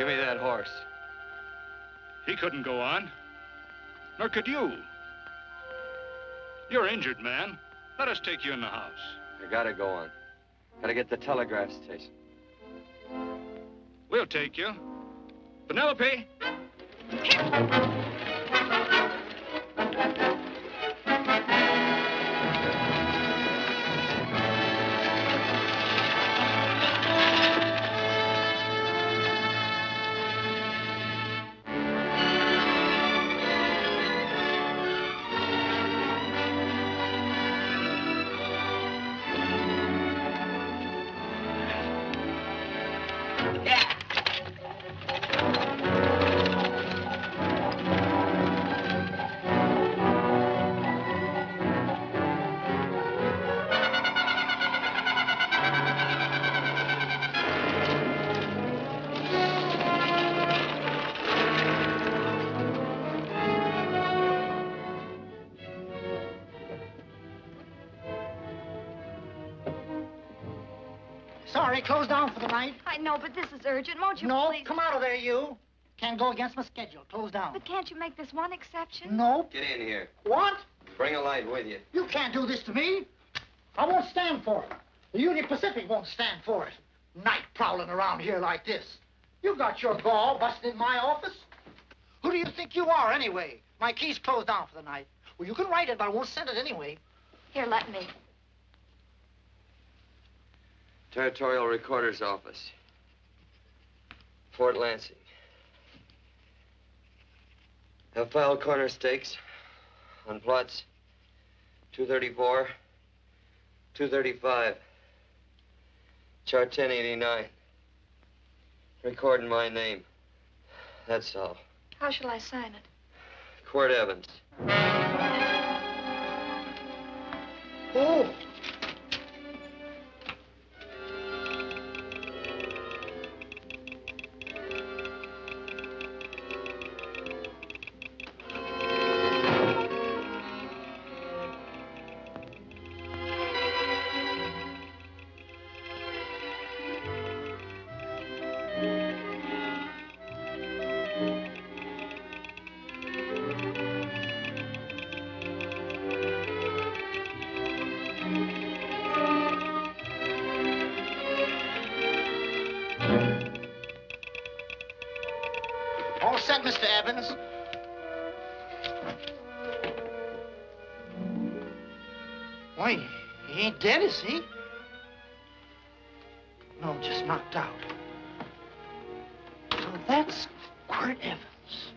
Give me that horse. He couldn't go on. Nor could you. You're injured, man. Let us take you in the house. I gotta go on. Gotta get the telegraph station. We'll take you. Penelope! Sorry, closed down for the night. I know, but this is urgent. Won't you No, please? come out of there, you. Can't go against my schedule. Closed down. But can't you make this one exception? No. Get in here. What? Bring a light with you. You can't do this to me. I won't stand for it. The Union Pacific won't stand for it. Night prowling around here like this. You got your gall busting in my office. Who do you think you are, anyway? My key's closed down for the night. Well, you can write it, but I won't send it anyway. Here, let me. Territorial Recorder's Office. Fort Lansing. Have filed corner stakes on plots 234, 235, chart 1089. Recording my name. That's all. How shall I sign it? Quirt Evans. Oh. All set, Mr. Evans. Why, he ain't dead, is he? No, just knocked out. So that's Quirt Evans.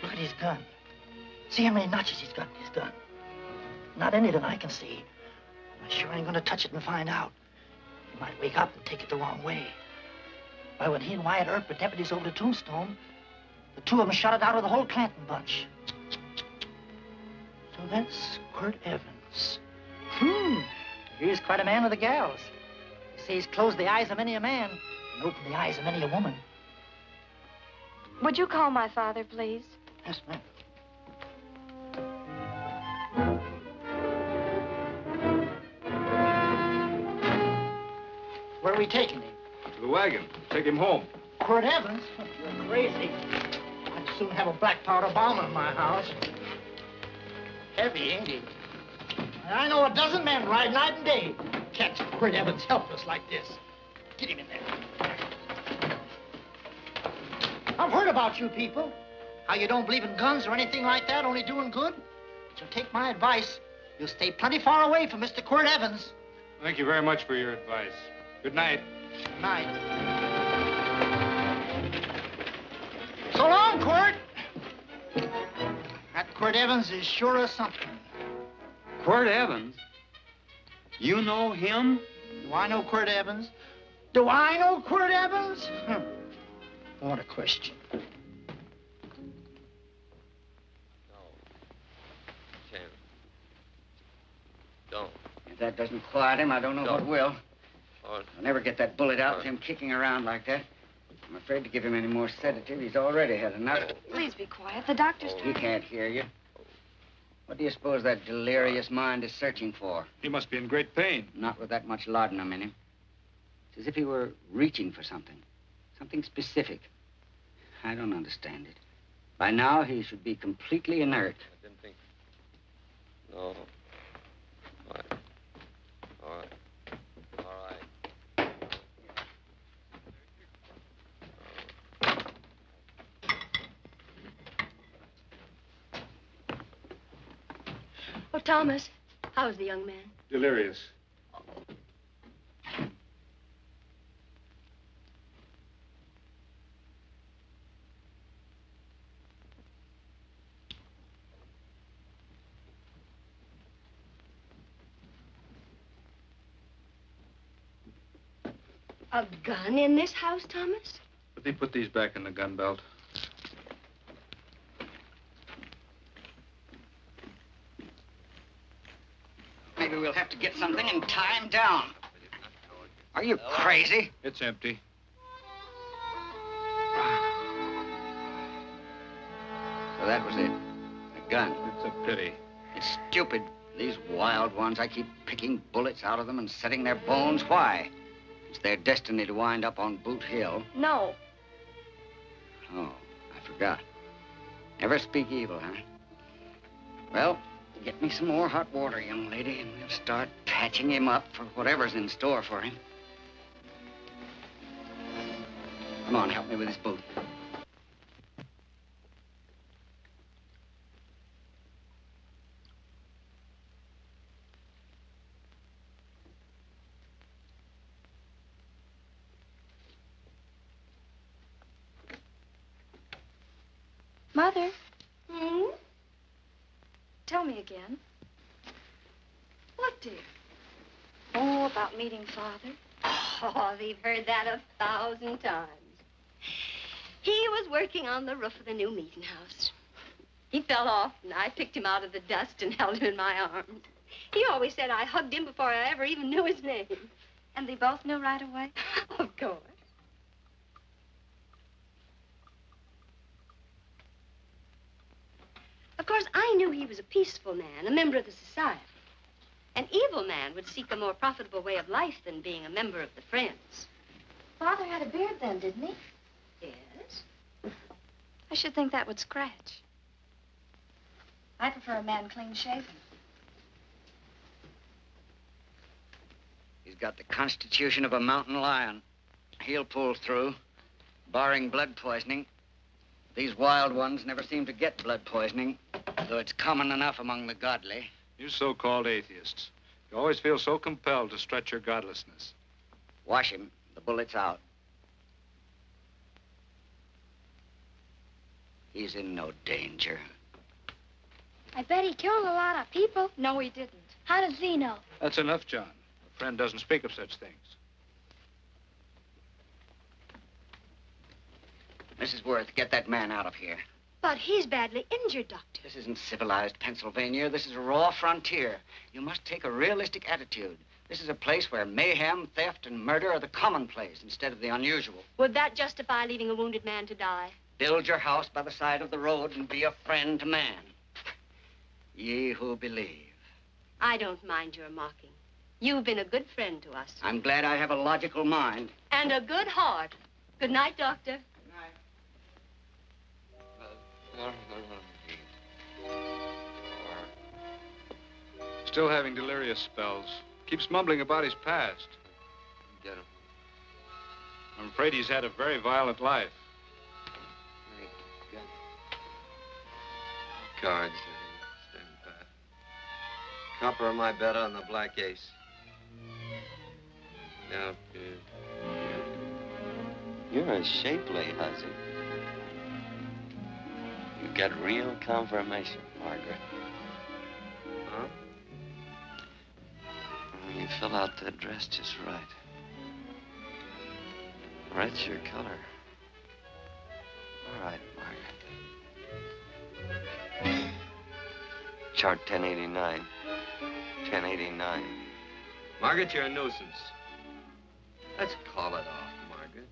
Look at his gun. See how many notches he's got in his gun. Not any that I can see. I sure ain't gonna touch it and find out. He might wake up and take it the wrong way. Why, when he and Wyatt Earp were deputies over to Tombstone, the two of them shot it out of the whole Clanton bunch. So that's Quirt Evans. He's quite a man with the gals. They say he's closed the eyes of many a man and opened the eyes of many a woman. Would you call my father, please? Yes, ma'am. Where are we taking him? To the wagon. Take him home. Quirt Evans? You're crazy. I'd soon have a black powder bomb in my house. Heavy, ain't he? I know a dozen men ride night and day. Catch Quirt Evans helpless like this. Get him in there. I've heard about you people. How you don't believe in guns or anything like that, only doing good. So take my advice. You'll stay plenty far away from Mr. Quirt Evans. Thank you very much for your advice. Good night. Good night. So long, Quirt. That Quirt Evans is sure of something. Quirt Evans? You know him? Do I know Quirt Evans? Do I know Quirt Evans? What a question. No. Tim. Don't. If that doesn't quiet him, I don't know what will. Oh, I'll never get that bullet out with him kicking around like that. I'm afraid to give him any more sedative. He's already had enough. Please be quiet. The doctor's He can't hear you. What do you suppose that delirious mind is searching for? He must be in great pain. Not with that much laudanum in him. It's as if he were reaching for something. Something specific. I don't understand it. By now, he should be completely inert. I didn't think. No. All right. All right. All right. Oh, Thomas, how's the young man? Delirious. A gun in this house, Thomas? But they put these back in the gun belt. Maybe we'll have to get something and tie him down. Are you crazy? It's empty. So that was it. A gun. It's a pity. It's stupid. These wild ones, I keep picking bullets out of them and setting their bones. Why? It's their destiny to wind up on Boot Hill. No. Oh, I forgot. Never speak evil, huh? Well, get me some more hot water, young lady, and we'll start patching him up for whatever's in store for him. Come on, help me with his boot. Mother, Hmm? tell me again. What, dear? Oh, about meeting Father. Oh, they've heard that 1,000 times. He was working on the roof of the new meeting house. He fell off, and I picked him out of the dust and held him in my arms. He always said I hugged him before I ever even knew his name. And they both knew right away? Of course. Of course, I knew he was a peaceful man, a member of the society. An evil man would seek a more profitable way of life than being a member of the Friends. Father had a beard then, didn't he? Yes? I should think that would scratch. I prefer a man clean-shaven. He's got the constitution of a mountain lion. He'll pull through, barring blood poisoning. These wild ones never seem to get blood poisoning, though it's common enough among the godly. You so-called atheists. You always feel so compelled to stretch your godlessness. Wash him. The bullet's out. He's in no danger. I bet he killed a lot of people. No, he didn't. How does he know? That's enough, John. A friend doesn't speak of such things. Mrs. Worth, get that man out of here. But he's badly injured, Doctor. This isn't civilized Pennsylvania. This is a raw frontier. You must take a realistic attitude. This is a place where mayhem, theft, and murder are the commonplace instead of the unusual. Would that justify leaving a wounded man to die? Build your house by the side of the road and be a friend to man. Ye who believe. I don't mind your mocking. You've been a good friend to us. I'm glad I have a logical mind. And a good heart. Good night, Doctor. Still having delirious spells. Keeps mumbling about his past. Get him. I'm afraid he's had a very violent life. Cards. Stand pat. Copper my bet on the black ace. Now, you're a shapely hussy. You got real confirmation, Margaret. Huh? You fill out that dress just right. Red's your color. All right, Margaret. Chart 1089. 1089. Margaret, you're a nuisance. Let's call it off, Margaret.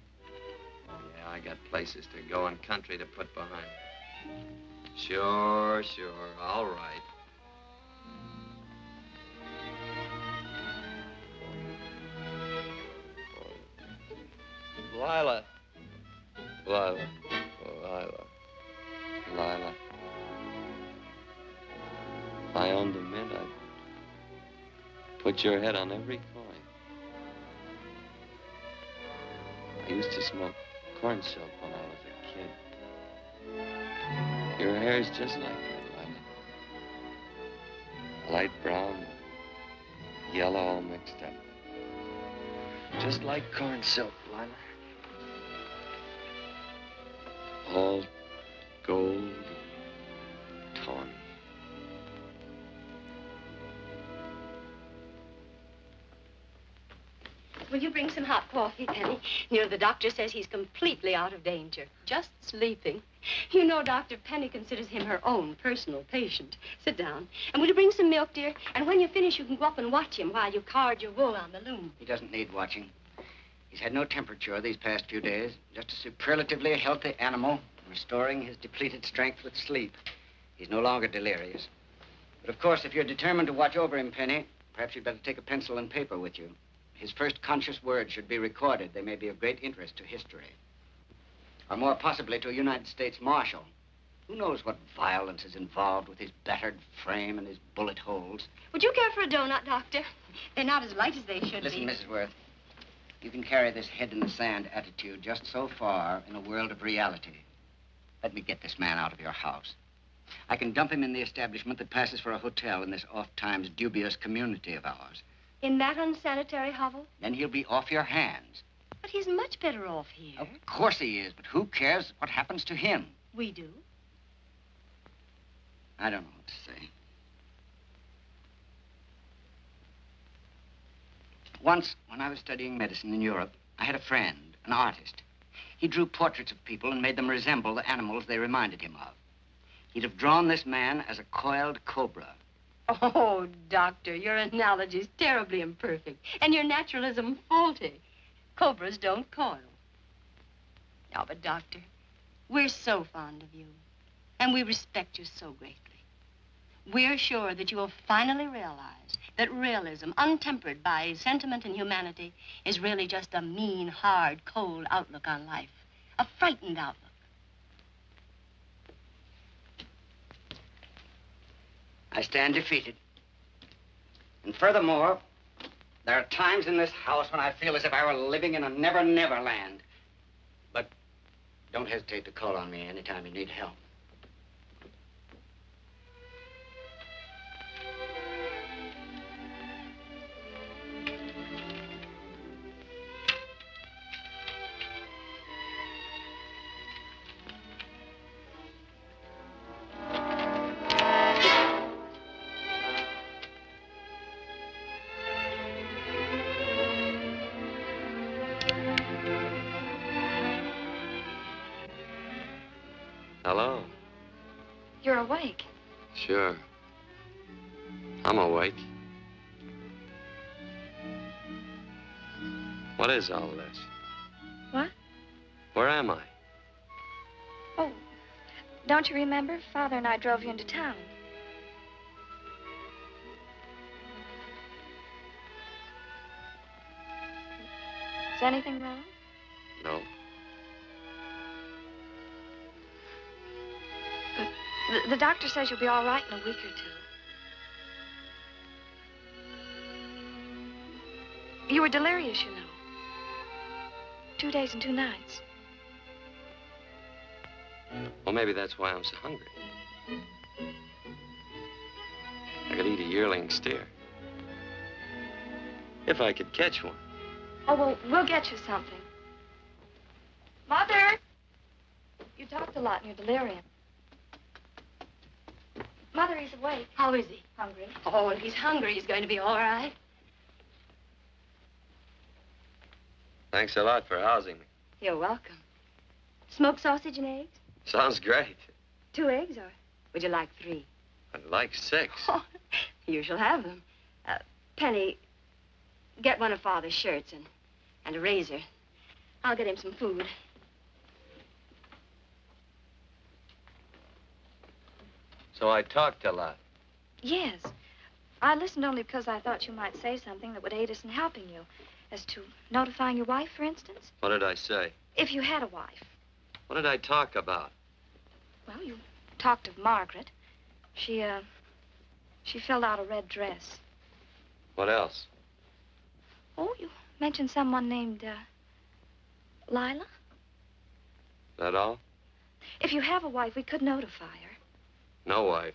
Yeah, I got places to go and country to put behind. Sure. All right. Lila. meant I'd put your head on every coin. I used to smoke corn silk when I was a kid. Your hair's just like that, Lila. Light brown, yellow all mixed up. Just like corn silk, Lila. All gold, tawny. Will you bring some hot coffee, Penny? You know, the doctor says he's completely out of danger. Just sleeping. You know, Dr. Penny considers him her own personal patient. Sit down. And will you bring some milk, dear? And when you finish, you can go up and watch him while you card your wool on the loom. He doesn't need watching. He's had no temperature these past few days. Just a superlatively healthy animal, restoring his depleted strength with sleep. He's no longer delirious. But of course, if you're determined to watch over him, Penny, perhaps you'd better take a pencil and paper with you. His first conscious words should be recorded. They may be of great interest to history. Or more possibly to a United States Marshal. Who knows what violence is involved with his battered frame and his bullet holes. Would you care for a donut, Doctor? They're not as light as they should Listen, be. Mrs. Worth. You can carry this head-in-the-sand attitude just so far in a world of reality. Let me get this man out of your house. I can dump him in the establishment that passes for a hotel in this oft-times dubious community of ours. In that unsanitary hovel? Then he'll be off your hands. But he's much better off here. Of course he is, but who cares what happens to him? We do. I don't know what to say. Once, when I was studying medicine in Europe, I had a friend, an artist. He drew portraits of people and made them resemble the animals they reminded him of. He'd have drawn this man as a coiled cobra. Oh, Doctor, your analogy's terribly imperfect, and your naturalism faulty. Cobras don't coil. Now, but, Doctor, we're so fond of you, and we respect you so greatly. We're sure that you will finally realize that realism, untempered by sentiment and humanity, is really just a mean, hard, cold outlook on life. A frightened outlook. I stand defeated. And furthermore, there are times in this house when I feel as if I were living in a never-never land. But don't hesitate to call on me anytime you need help. Hello? You're awake. Sure. I'm awake. What is all this? What? Where am I? Oh, don't you remember? Father and I drove you into town. Is anything wrong? No. The doctor says you'll be all right in a week or two. You were delirious, you know. 2 days and 2 nights. Well, maybe that's why I'm so hungry. I could eat a yearling steer. If I could catch one. Oh, well, we'll get you something. Mother! You talked a lot in your delirium. Mother, he's awake. How is he? Hungry. Oh, if he's hungry, he's going to be all right. Thanks a lot for housing me. You're welcome. Smoked sausage and eggs? Sounds great. 2 eggs, or would you like 3? I'd like 6. Oh, you shall have them. Penny, get one of Father's shirts and a razor. I'll get him some food. So I talked a lot. Yes. I listened only because I thought you might say something that would aid us in helping you. As to notifying your wife, for instance. What did I say? If you had a wife. What did I talk about? Well, you talked of Margaret. She She filled out a red dress. What else? Oh, you mentioned someone named, Lila? That all? If you have a wife, we could notify her. No wife.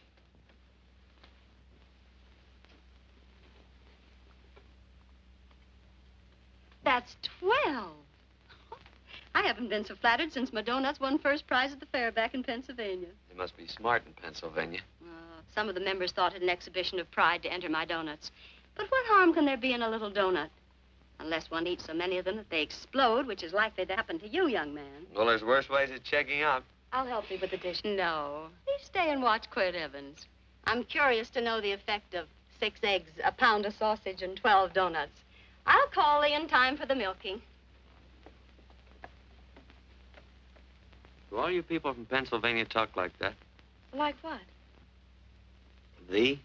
That's 12. I haven't been so flattered since my donuts won first prize at the fair back in Pennsylvania. You must be smart in Pennsylvania. Some of the members thought it an exhibition of pride to enter my donuts. But what harm can there be in a little donut? Unless one eats so many of them that they explode, which is likely to happen to you, young man. Well, there's worse ways of checking out. I'll help you with the dish. No. Please stay and watch Quirt Evans. I'm curious to know the effect of 6 eggs, a pound of sausage, and 12 donuts. I'll call Lee in time for the milking. Do all you people from Pennsylvania talk like that? Like what? Thee?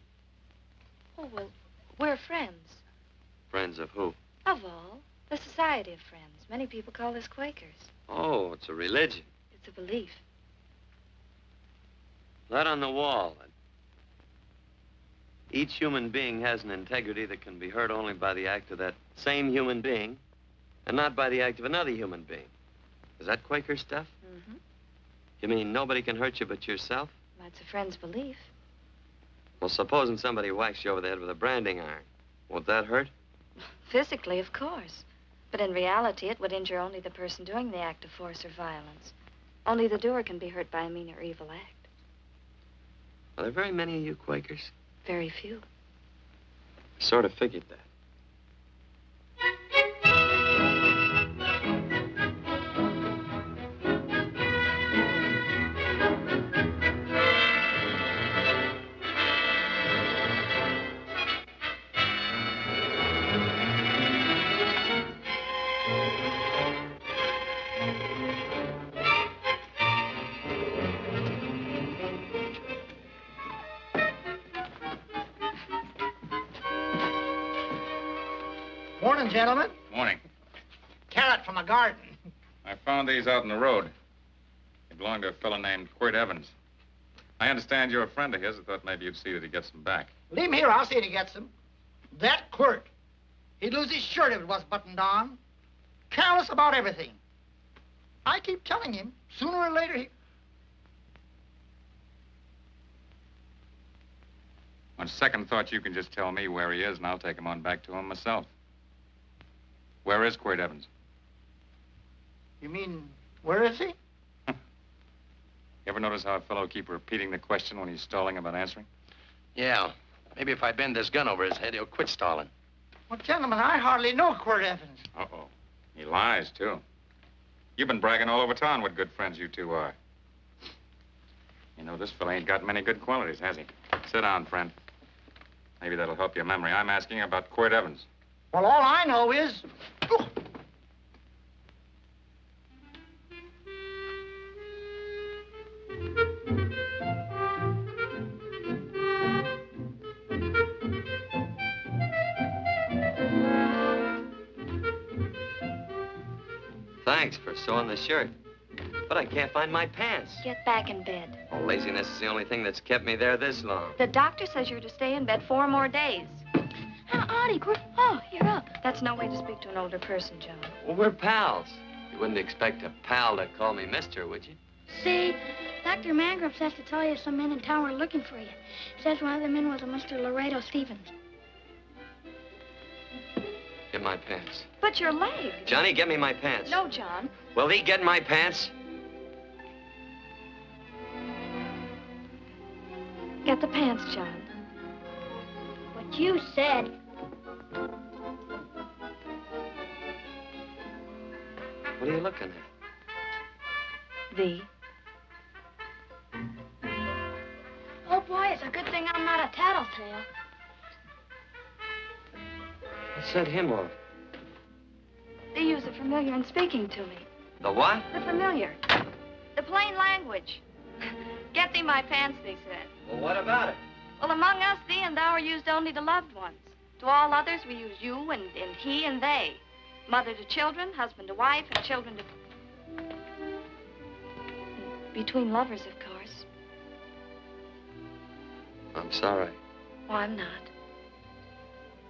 Oh, well, we're friends. Friends of who? Of all. The Society of Friends. Many people call us Quakers. Oh, it's a religion. It's a belief. That on the wall. Each human being has an integrity that can be hurt only by the act of that same human being, and not by the act of another human being. Is that Quaker stuff? Mm-hmm. You mean nobody can hurt you but yourself? That's a friend's belief. Well, supposing somebody whacks you over the head with a branding iron. Won't that hurt? Physically, of course. But in reality, it would injure only the person doing the act of force or violence. Only the doer can be hurt by a mean or evil act. Are there very many of you Quakers? Very few. Sort of figured that. Morning, gentlemen. Morning. Carrot from a garden. I found these out in the road. They belong to a fellow named Quirt Evans. I understand you're a friend of his. I thought maybe you'd see that he gets them back. Leave him here. I'll see if he gets them. That Quirt. He'd lose his shirt if it was buttoned on. Careless about everything. I keep telling him, sooner or later he... On second thought, you can just tell me where he is, and I'll take him on back to him myself. Where is Quirt Evans? You mean, where is he? You ever notice how a fellow keeps repeating the question when he's stalling about answering? Yeah. Maybe if I bend this gun over his head, he'll quit stalling. Well, gentlemen, I hardly know Quirt Evans. Uh-oh. He lies, too. You've been bragging all over town what good friends you two are. You know, this fellow ain't got many good qualities, has he? Sit down, friend. Maybe that'll help your memory. I'm asking about Quirt Evans. Well, all I know is... Thanks for sewing the shirt. But I can't find my pants. Get back in bed. Oh, laziness is the only thing that's kept me there this long. The doctor says you're to stay in bed 4 more days. Howdy, Quirt. Oh, you're up. That's no way to speak to an older person, John. Well, we're pals. You wouldn't expect a pal to call me mister, would you? See, Dr. Mangrum says to tell you some men in town were looking for you. Says one of the men was a Mr. Laredo Stevens. Get my pants. But your leg. Johnny, get me my pants. No, John. Will he get my pants? Get the pants, John. What you said. What are you looking at? V. Oh, boy, it's a good thing I'm not a tattletale. What set him off? They use the familiar in speaking to me. The what? The familiar. The plain language. Get thee my pants, they said. Well, what about it? Well, among us, thee and thou are used only to loved ones. To all others, we use you and he and they. Mother to children, husband to wife, and children to... Between lovers, of course. I'm sorry. Oh, I'm not.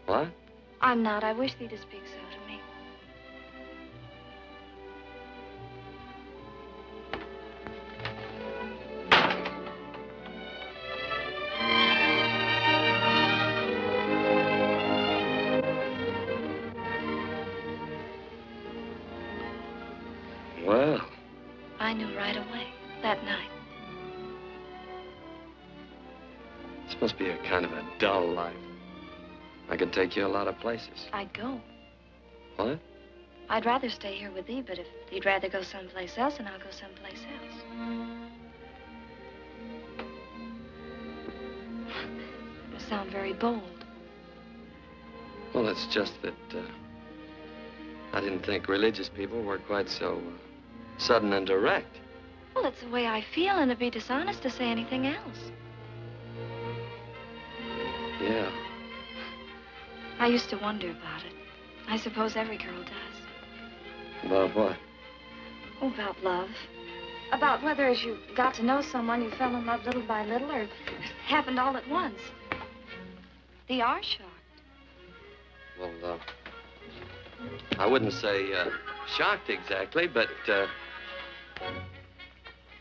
What? I'm not. I wish thee to speak so to me. Well, I knew right away, that night. this must be a kind of a dull life. I could take you a lot of places. I'd go. What? I'd rather stay here with thee, but if you'd rather go someplace else, then I'll go someplace else. You sound very bold. Well, it's just that I didn't think religious people were quite so sudden and direct. Well, it's the way I feel, and it'd be dishonest to say anything else. Yeah. I used to wonder about it. I suppose every girl does. About what? Oh, about love. About whether as you got to know someone, you fell in love little by little, or it happened all at once. They are shocked. Well, I wouldn't say shocked exactly, but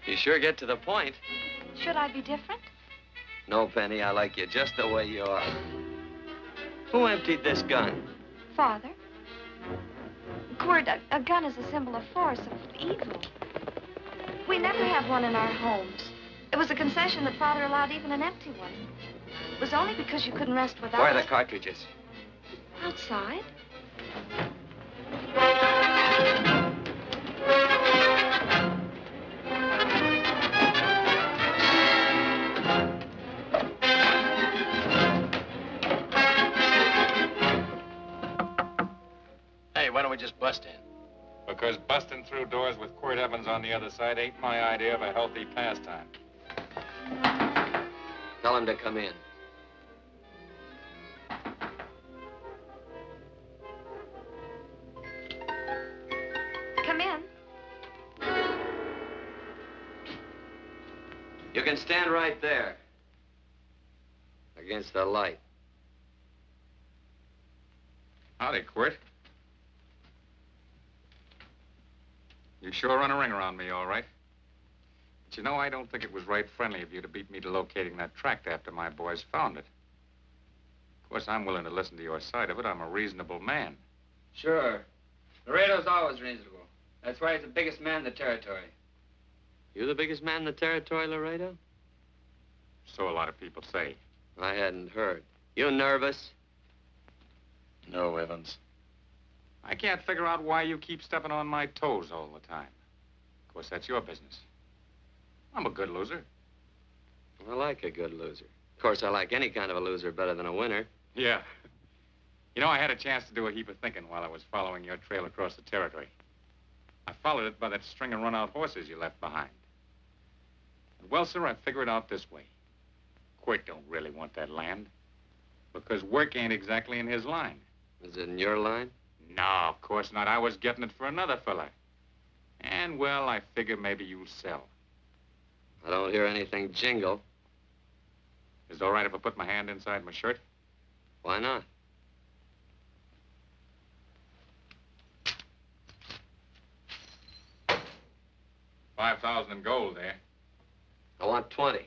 you sure get to the point. Should I be different? No, Penny, I like you just the way you are. Who emptied this gun? Father. Quirt, a gun is a symbol of force, of evil. We never have one in our homes. It was a concession that Father allowed even an empty one. It was only because you couldn't rest without Where are it. the cartridges? Outside. Hey, why don't we just bust in? Because busting through doors with Quirt Evans on the other side ain't my idea of a healthy pastime. Tell him to come in. Come in. You can stand right there. Against the light. Howdy, Quirt. You sure run a ring around me, all right. But you know, I don't think it was right friendly of you to beat me to locating that tract after my boys found it. Of course, I'm willing to listen to your side of it. I'm a reasonable man. Sure. Laredo's always reasonable. That's why he's the biggest man in the territory. You the biggest man in the territory, Laredo? So a lot of people say. I hadn't heard. You nervous? No, Evans. I can't figure out why you keep stepping on my toes all the time. Of course, that's your business. I'm a good loser. I like a good loser. Of course, I like any kind of a loser better than a winner. Yeah. You know, I had a chance to do a heap of thinking while I was following your trail across the territory. I followed it by that string of run-out horses you left behind. And well, sir, I figured it out this way. Quirt don't really want that land. Because work ain't exactly in his line. Is it in your line? No, of course not. I was getting it for another fella. And, well, I figure maybe you'll sell. I don't hear anything jingle. Is it all right if I put my hand inside my shirt? Why not? $5,000 in gold there. I want 20.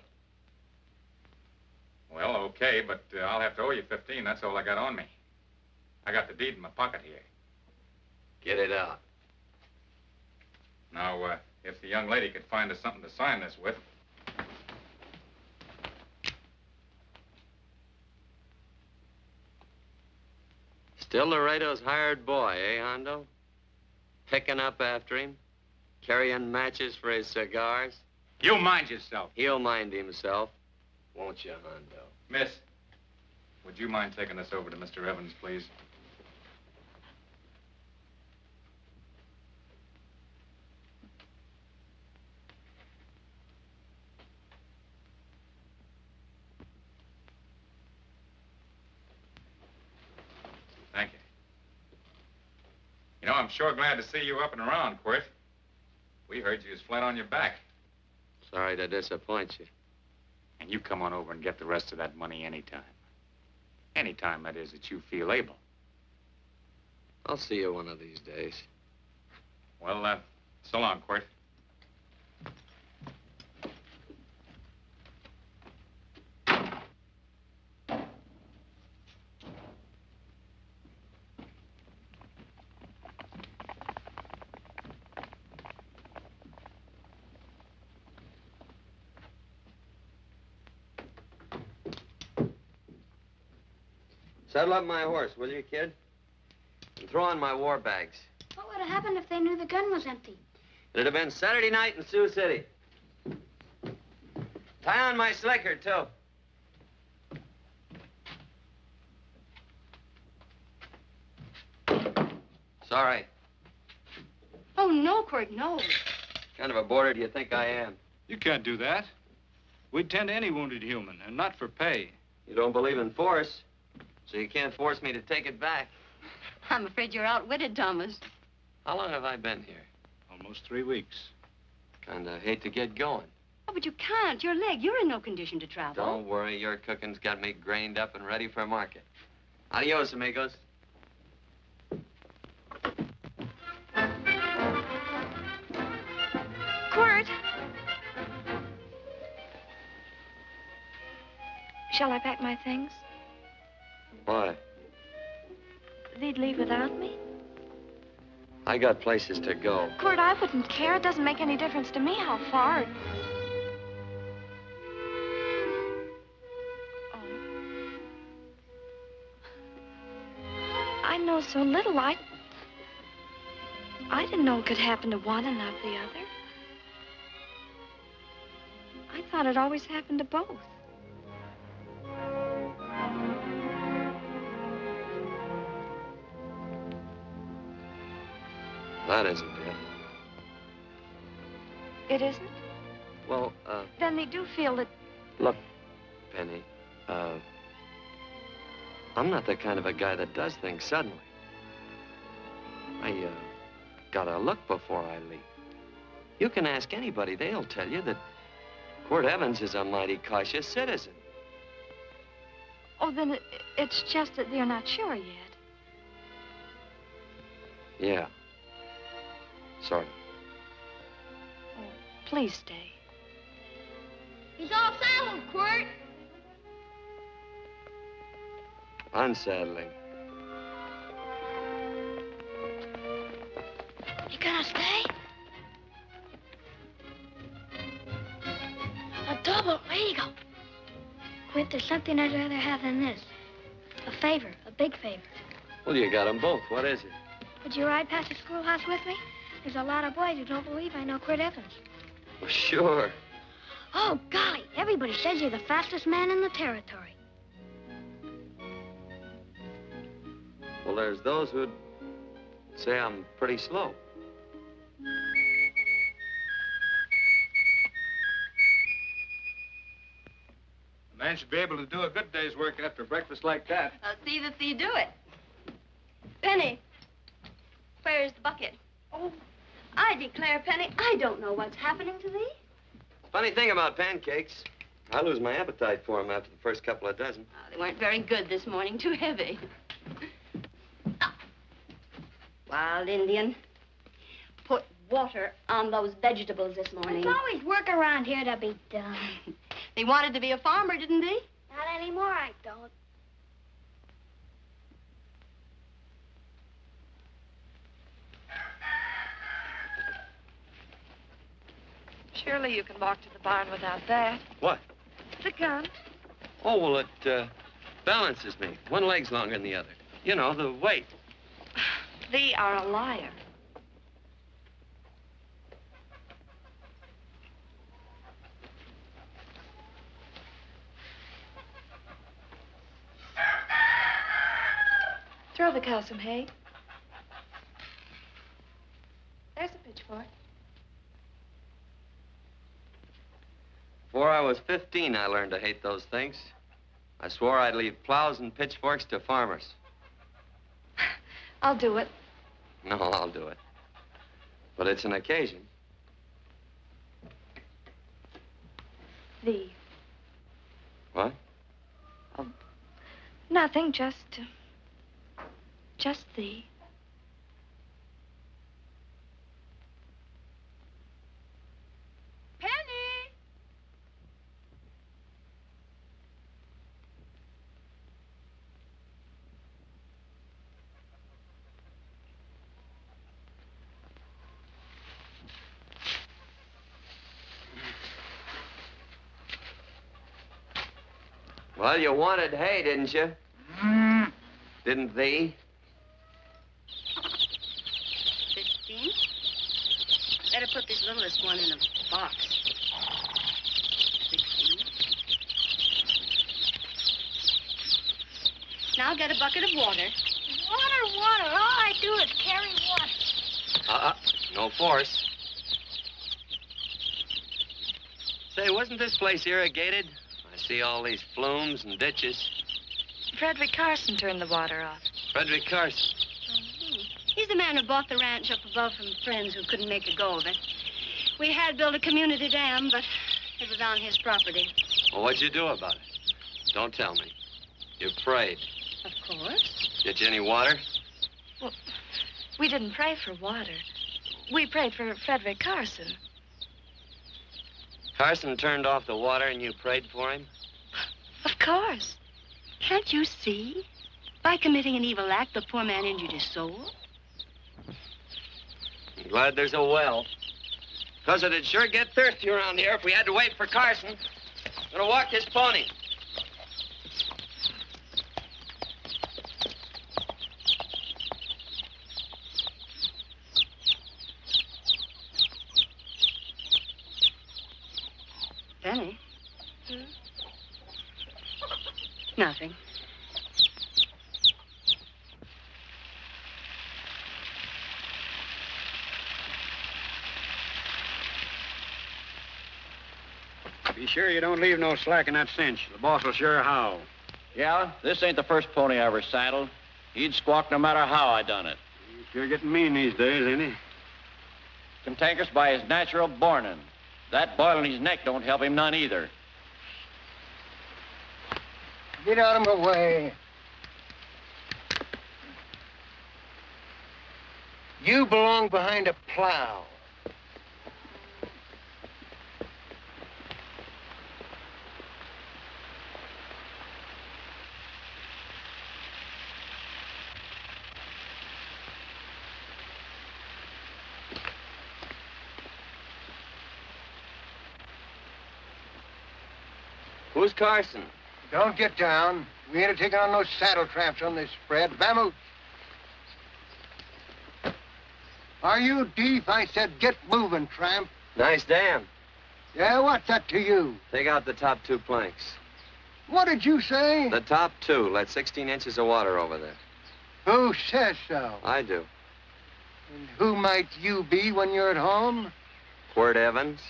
Well, okay, but I'll have to owe you 15. That's all I got on me. I got the deed in my pocket here. Get it out. Now, if the young lady could find us something to sign this with. Still Laredo's hired boy, eh, Hondo? Picking up after him? Carrying matches for his cigars? You mind yourself. He'll mind himself. Won't you, Hondo? Miss, would you mind taking this over to Mr. Evans, please? Thank you. You know, I'm sure glad to see you up and around, Quirt. We heard you was flat on your back. Sorry to disappoint you. And you come on over and get the rest of that money anytime. Anytime, that is, that you feel able. I'll see you one of these days. Well, so long, Quirt. Saddle up my horse, will you, kid? And throw on my war bags. What would have happened if they knew the gun was empty? It'd have been Saturday night in Sioux City. Tie on my slicker, too. Sorry. Oh, no, Quirt, no. What kind of a boarder do you think I am? You can't do that. We'd tend to any wounded human, and not for pay. You don't believe in force, so you can't force me to take it back. I'm afraid you're outwitted, Thomas. How long have I been here? Almost 3 weeks. Kinda hate to get going. Oh, but you can't. Your leg, you're in no condition to travel. Don't worry, your cooking's got me grained up and ready for market. Adios, amigos. Quirt! Shall I pack my things? Why? They'd leave without me? I got places to go. Quirt, I wouldn't care. It doesn't make any difference to me how far. Oh. I know so little. I didn't know it could happen to one and not the other. I thought it always happened to both. That isn't it. It isn't? Well, Then they do feel that... look, Penny, I'm not the kind of a guy that does things suddenly. I, gotta look before I leave. You can ask anybody, they'll tell you that Quirt Evans is a mighty cautious citizen. Oh, then it's just that they're not sure yet. Yeah. Sort of. Oh, please stay. He's all saddled, Quirt. Unsettling. You gonna stay? A double eagle. Quirt, there's something I'd rather have than this. A favor, a big favor. Well, you got them both. What is it? Would you ride past the schoolhouse with me? There's a lot of boys who don't believe I know Quirt Evans. Well, sure. Oh, golly, everybody says you're the fastest man in the territory. Well, there's those who'd say I'm pretty slow. A man should be able to do a good day's work after breakfast like that. I'll see that you do it. Penny, where's the bucket? Oh, I declare, Penny, I don't know what's happening to thee. Funny thing about pancakes, I lose my appetite for them after the first couple of dozen. Oh, they weren't very good this morning, too heavy. Ah. Wild Indian, put water on those vegetables this morning. There's always work around here to be done. They wanted to be a farmer, didn't they? Not anymore, I don't. Surely you can walk to the barn without that. What? The gun. Oh, well, it balances me. One leg's longer than the other. You know, the weight. Thee are a liar. Throw the cow some hay. There's a pitchfork. Before I was 15, I learned to hate those things. I swore I'd leave plows and pitchforks to farmers. I'll do it. No, I'll do it. But it's an occasion. Thee. What? Nothing, just the... Penny! Well, you wanted hay, didn't you? Didn't thee? 15. Better put this littlest one in a box. 16. Now get a bucket of water. Water. All I do is carry water. No force. Say, wasn't this place irrigated? I see all these flumes and ditches. Frederick Carson turned the water off. Frederick Carson. He's the man who bought the ranch up above from friends who couldn't make a go of it. We had built a community dam, but it was on his property. Well, what'd you do about it? Don't tell me. You prayed. Of course. Get you any water? Well, we didn't pray for water. We prayed for Frederick Carson. Carson turned off the water and you prayed for him? Of course. Can't you see? By committing an evil act, the poor man injured his soul. I'm glad there's a well. Because it'd sure get thirsty around here if we had to wait for Carson. I'm gonna walk his pony. Benny? Nothing. Be sure you don't leave no slack in that cinch. The boss will sure howl. Yeah, this ain't the first pony I ever saddled. He'd squawk no matter how I done it. He's sure getting mean these days, ain't he? Cantankerous by his natural bornin'. That boil in his neck don't help him none either. Get out of my way. You belong behind a plow. Who's Carson? Don't get down. We ain't taking on no saddle tramps on this spread. Vamoose. Are you deef? I said get moving, tramp. Nice dam. Yeah, what's that to you? Take out the top 2 planks. What did you say? The top 2. Let 16 inches of water over there. Who says so? I do. And who might you be when you're at home? Quirt Evans.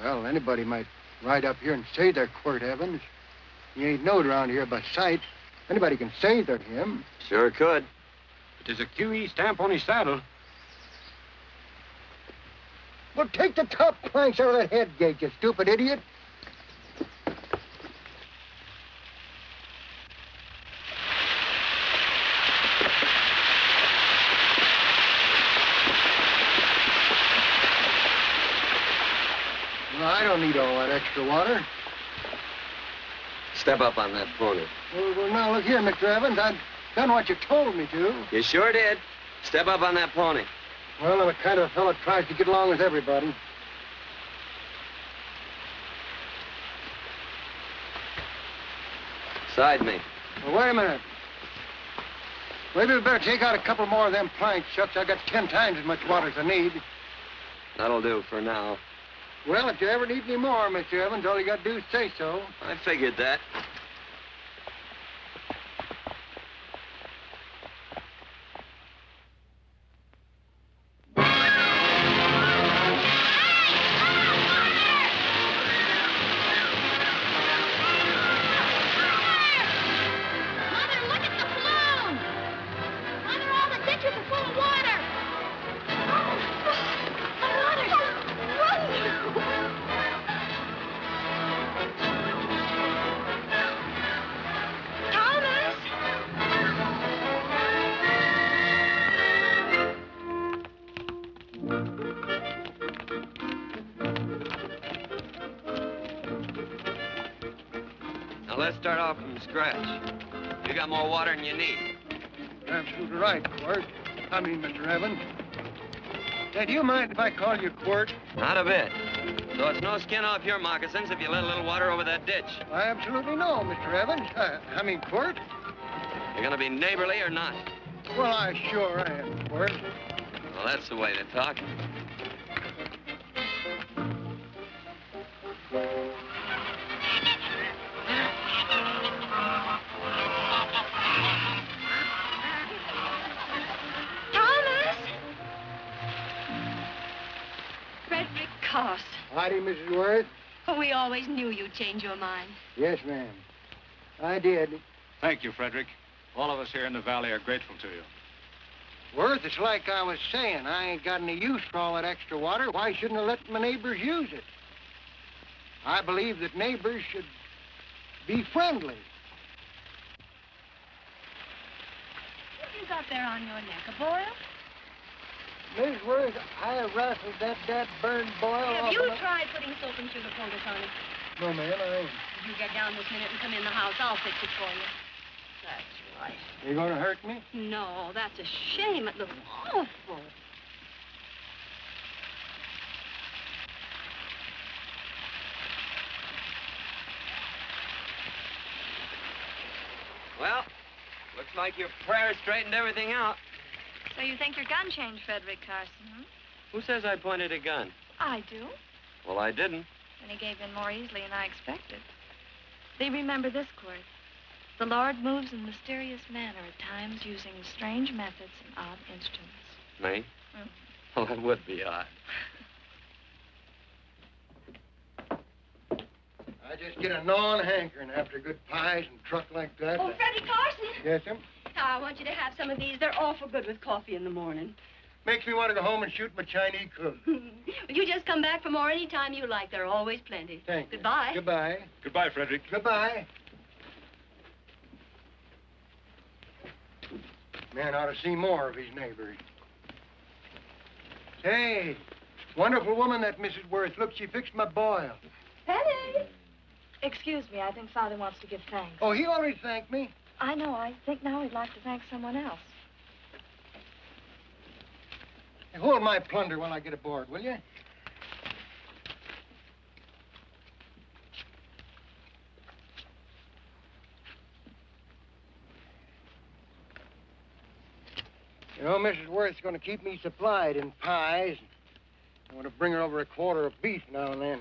Well, anybody might ride up here and say they're Quirt Evans. He ain't knowed around here by sight. Anybody can say they're him. Sure could. But there's a QE stamp on his saddle. Well, take the top planks out of that head gate, you stupid idiot. Well, I don't need all that extra water. Step up on that pony. Well, now, look here, Mr. Evans. I've done what you told me to. You sure did. Step up on that pony. Well, I'm the kind of fellow that tries to get along with everybody. Side me. Well, wait a minute. Maybe we better take out a couple more of them planks. Shucks, I got 10 times as much water as I need. That'll do for now. Well, if you ever need any more, Mr. Evans, all you got to do is say so. I figured that. let's start off from scratch. You got more water than you need. You're absolutely right, Quirt. Mr. Evans. Hey, do you mind if I call you Quirt? Not a bit. So it's no skin off your moccasins if you let a little water over that ditch. I absolutely know, Mr. Evans. Quirt. You're gonna be neighborly or not? Well, I sure am, Quirt. Well, that's the way to talk. Howdy, Mrs. Worth. Oh, we always knew you'd change your mind. Yes, ma'am. I did. Thank you, Frederick. All of us here in the valley are grateful to you. Worth, it's like I was saying. I ain't got any use for all that extra water. Why shouldn't I let my neighbors use it? I believe that neighbors should be friendly. What you got there on your neck, a boil? Miss Worth, I rustled that burned boil Have off you of tried putting soap and sugar poultice on it? No, ma'am, I ain't. If you get down this minute and come in the house, I'll fix it for you. That's right. You gonna hurt me? No, that's a shame. It looks awful. Well, looks like your prayer straightened everything out. So you think your gun changed, Frederick Carson, hmm? Who says I pointed a gun? I do. Well, I didn't. And he gave in more easily than I expected. Do you remember this, Quirt? The Lord moves in mysterious manner at times using strange methods and odd instruments. Me? Mm. Well, that would be odd. I just get a gnawing hankering after good pies and truck like that. Oh, Freddie Carson. Yes, ma'am? Now, I want you to have some of these. They're awful good with coffee in the morning. Makes me want to go home and shoot my Chinese cook. You just come back for more any time you like. There are always plenty. Thank you. Goodbye. Goodbye. Goodbye, Frederick. Goodbye. Man ought to see more of his neighbors. Hey, wonderful woman, that Mrs. Worth. Look, she fixed my boil. Penny! Excuse me, I think Father wants to give thanks. Oh, he already thanked me. I know. I think now he'd like to thank someone else. Hey, hold my plunder while I get aboard, will you? You know, Mrs. Worth's going to keep me supplied in pies. I want to bring her over a quarter of beef now and then.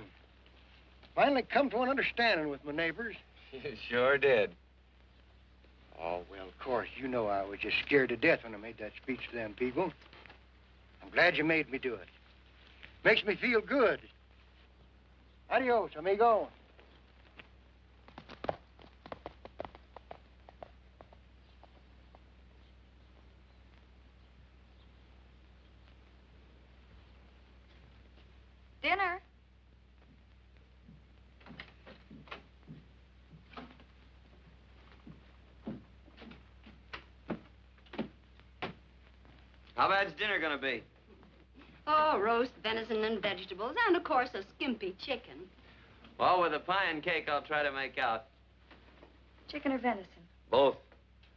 Finally come to an understanding with my neighbors. You sure did. Oh, well, of course, you know I was just scared to death when I made that speech to them people. I'm glad you made me do it. Makes me feel good. Adios, amigo. Dinner. How bad's dinner gonna be? Oh, roast venison and vegetables, and, of course, a skimpy chicken. Well, with the pie and cake, I'll try to make out. Chicken or venison? Both.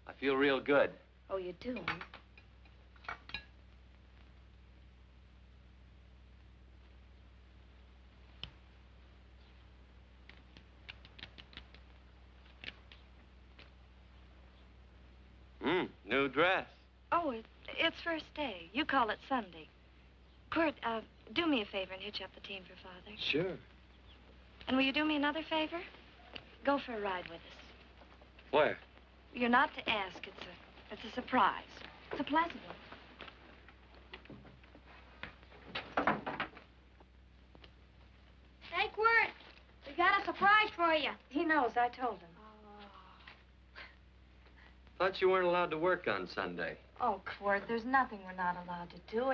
I feel real good. Oh, you do, huh? New dress. Oh, it's first day. You call it Sunday. Quirt, do me a favor and hitch up the team for Father. Sure. And will you do me another favor? Go for a ride with us. Where? You're not to ask. It's a surprise. It's a pleasant one. Hey, Quirt, we got a surprise for you. He knows. I told him. Thought you weren't allowed to work on Sunday. Oh, Quirt, there's nothing we're not allowed to do.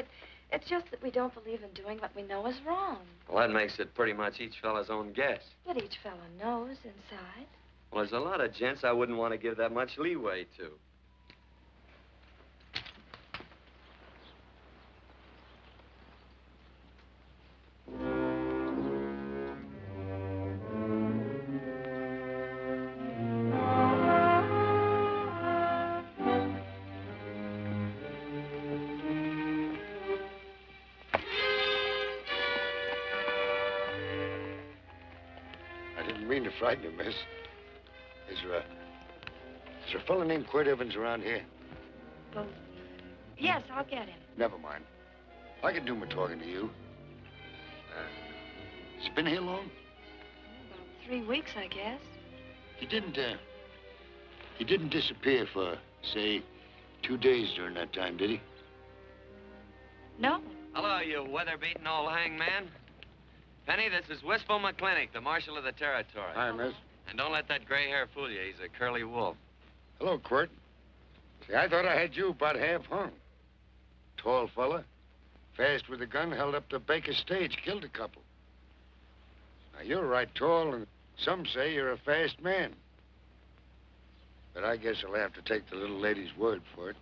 It's just that we don't believe in doing what we know is wrong. Well, that makes it pretty much each fella's own guess. But each fellow knows inside. Well, there's a lot of gents I wouldn't want to give that much leeway to. frighten you, miss. Is there a fellow named Quirt Evans around here? Well, yes, I'll get him. Never mind. I can do my talking to you. Has he been here long? About 3 weeks, I guess. He didn't disappear for, say, 2 days during that time, did he? No. Hello, you weather-beaten old hangman. Penny, this is Wistful McClintock, the marshal of the territory. Hi, miss. And don't let that gray hair fool you. He's a curly wolf. Hello, Quirt. See, I thought I had you about half hung. Tall fella, fast with a gun, held up the Baker stage, killed a couple. Now, you're right tall, and some say you're a fast man. But I guess I'll have to take the little lady's word for it.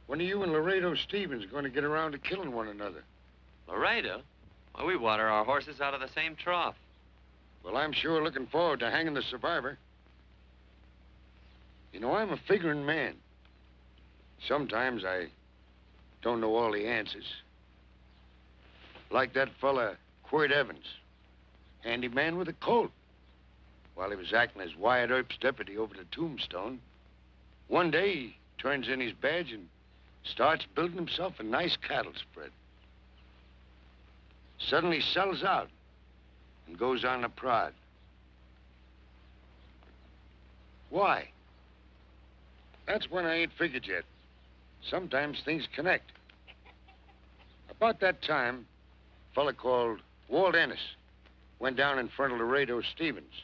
When are you and Laredo Stevens going to get around to killing one another? Laredo? Well, we water our horses out of the same trough. Well, I'm sure looking forward to hanging the survivor. You know, I'm a figuring man. Sometimes I don't know all the answers. Like that fella, Quirt Evans. Handy man with a Colt. While he was acting as Wyatt Earp's deputy over the Tombstone, one day he turns in his badge and starts building himself a nice cattle spread. Suddenly sells out and goes on the prod. Why? That's when I ain't figured yet. Sometimes things connect. About that time, a fella called Walt Ennis went down in front of Laredo Stevens.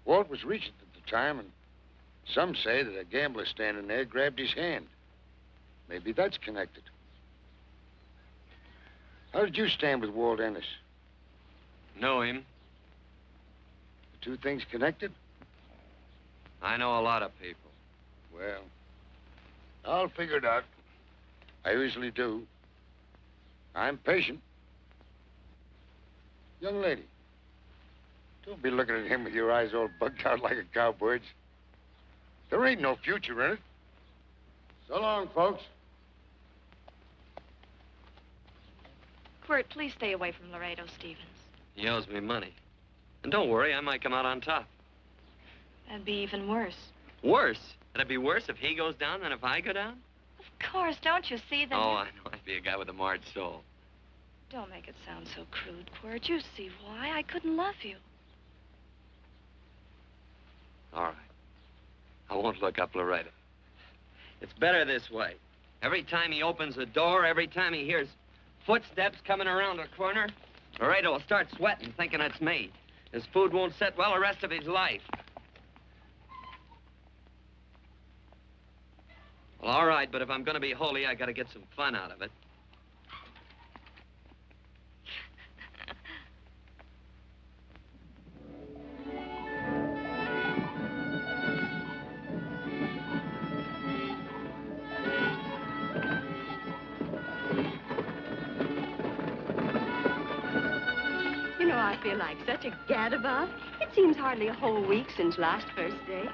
Walt was regent at the time, and some say that a gambler standing there grabbed his hand. Maybe that's connected. How did you stand with Walt Ennis? Know him. The two things connected? I know a lot of people. Well, I'll figure it out. I usually do. I'm patient. Young lady, don't be looking at him with your eyes all bugged out like a cowbird's. There ain't no future in it. So long, folks. Quirt, please stay away from Laredo Stevens. He owes me money. And don't worry, I might come out on top. That'd be even worse. Worse? It'd be worse if he goes down than if I go down? Of course, don't you see that? Oh, I know. I'd be a guy with a marred soul. Don't make it sound so crude, Quirt. You see why. I couldn't love you. All right. I won't look up Laredo. It's better this way. Every time he opens a door, every time he hears footsteps coming around a corner, Laredo will start sweating, thinking it's me. His food won't set well the rest of his life. Well, all right, but if I'm going to be holy, I got to get some fun out of it. You know, I feel like such a gadabout. It seems hardly a whole week since last first day.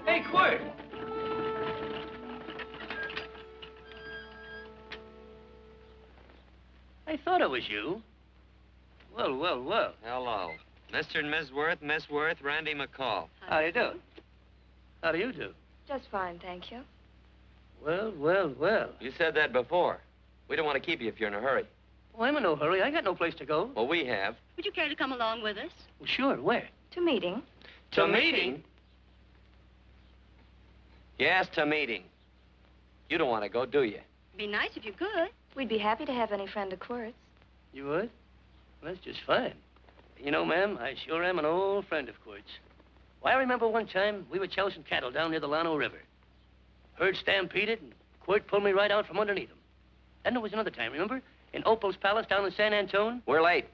Hey, Quirt! I thought it was you. Well, well, well. Hello. Mr. and Miss Worth, Randy McCall. How do you do? How do you do? Just fine, thank you. Well, well, well. You said that before. We don't want to keep you if you're in a hurry. Oh, I'm in no hurry. I got no place to go. Well, we have. Would you care to come along with us? Well, sure. Where? To meeting. To meeting? Yes, to meeting. You don't want to go, do you? Be nice if you could. We'd be happy to have any friend of Quirt's. You would? Well, that's just fine. You know, ma'am, I sure am an old friend of Quirt's. Why, I remember one time we were chousing cattle down near the Llano River. Herd stampeded, and Quirt pulled me right out from underneath him. Then there was another time, remember? In Opal's Palace down in San Antone. We're late.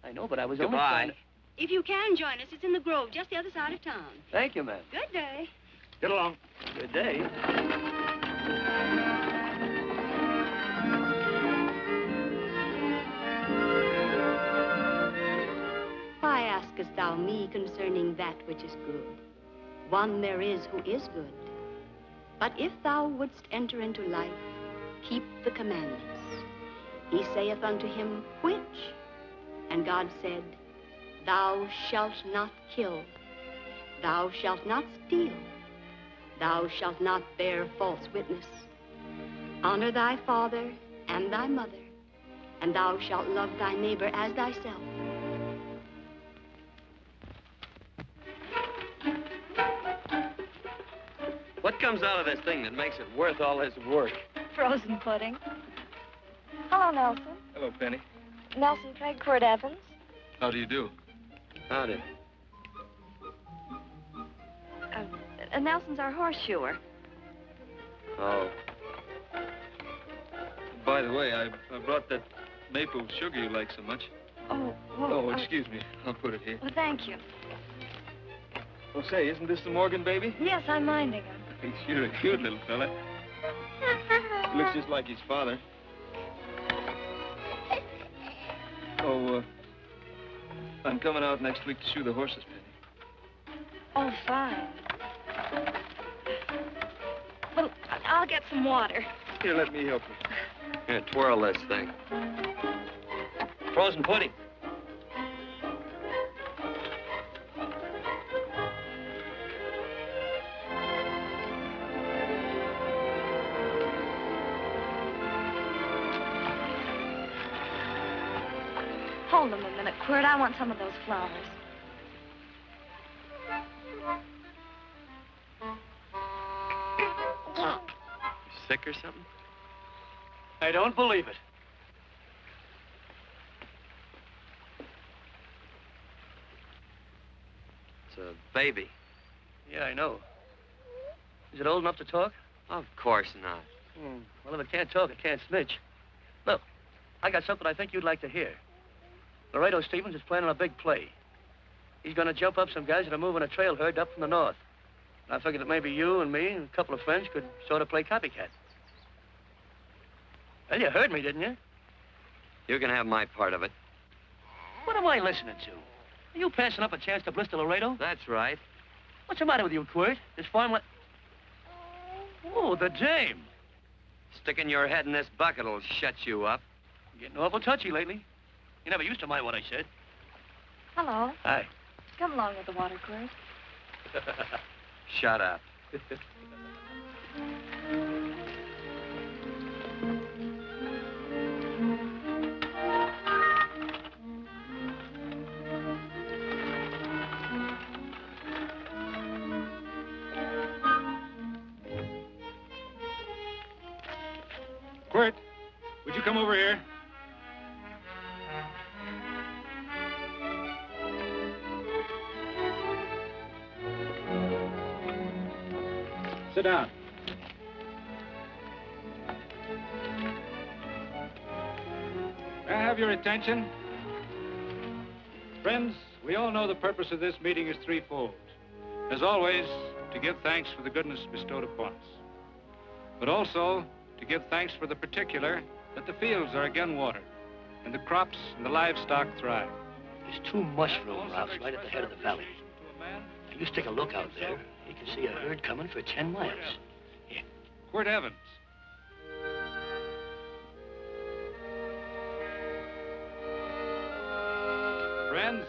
I know, but I was only Goodbye. trying to... If you can join us, it's in the Grove, just the other side of town. Thank you, ma'am. Good day. Get along. Good day. askest thou me concerning that which is good? One there is who is good. But if thou wouldst enter into life, keep the commandments. He saith unto him, which? And God said, thou shalt not kill. Thou shalt not steal. Thou shalt not bear false witness. Honor thy father and thy mother, and thou shalt love thy neighbor as thyself. What comes out of this thing that makes it worth all this work? Frozen pudding. Hello, Nelson. Hello, Penny. Nelson Craig, Quirt Evans. How do you do? Howdy. Nelson's our horseshoer. Oh. By the way, I brought that maple sugar you like so much. Oh, well, Oh, excuse me. I'll put it here. Well, thank you. Well, say, isn't this the Morgan baby? Yes, I'm minding him. He's sure a cute little fella. Looks just like his father. Oh, I'm coming out next week to shoe the horses, Penny. Oh, fine. Well, I'll get some water. Here, let me help you. Here, twirl this thing. Frozen pudding. Hold them a minute, Quirt. I want some of those flowers. Sick or something? I don't believe it. It's a baby. Yeah, I know. Is it old enough to talk? Of course not. Well, if it can't talk, it can't snitch. Look, I got something I think you'd like to hear. Laredo Stevens is planning a big play. He's going to jump up some guys that are moving a trail herd up from the north. And I figured that maybe you and me and a couple of friends could sort of play copycat. Well, you heard me, didn't you? You can have my part of it. What am I listening to? Are you passing up a chance to blister Laredo? That's right. What's the matter with you, Quirt? This farm... Oh, the dame. Sticking your head in this bucket will shut you up. You're getting awful touchy lately. You never used to mind what I said. Hello. Hi. Come along with the water, Quirt. Shut up. Quirt, would you come over here? Sit down. May I have your attention? Friends, we all know the purpose of this meeting is threefold. As always, to give thanks for the goodness bestowed upon us, but also to give thanks for the particular that the fields are again watered and the crops and the livestock thrive. There's two mushroom routes right at the head of the valley. Now, you stick a look out there. You can see a herd coming for 10 miles. Here. Quirt Evans. Friends,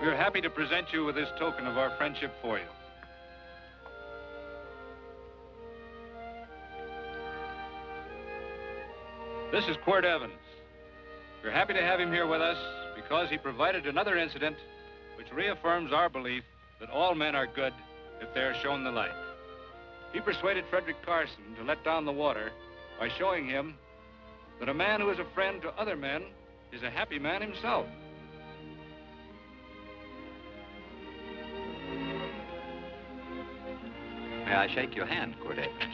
we are happy to present you with this token of our friendship for you. This is Quirt Evans. We're happy to have him here with us because he provided another incident which reaffirms our belief that all men are good if they are shown the light. He persuaded Frederick Carson to let down the water by showing him that a man who is a friend to other men is a happy man himself. May I shake your hand, Quirt Evans?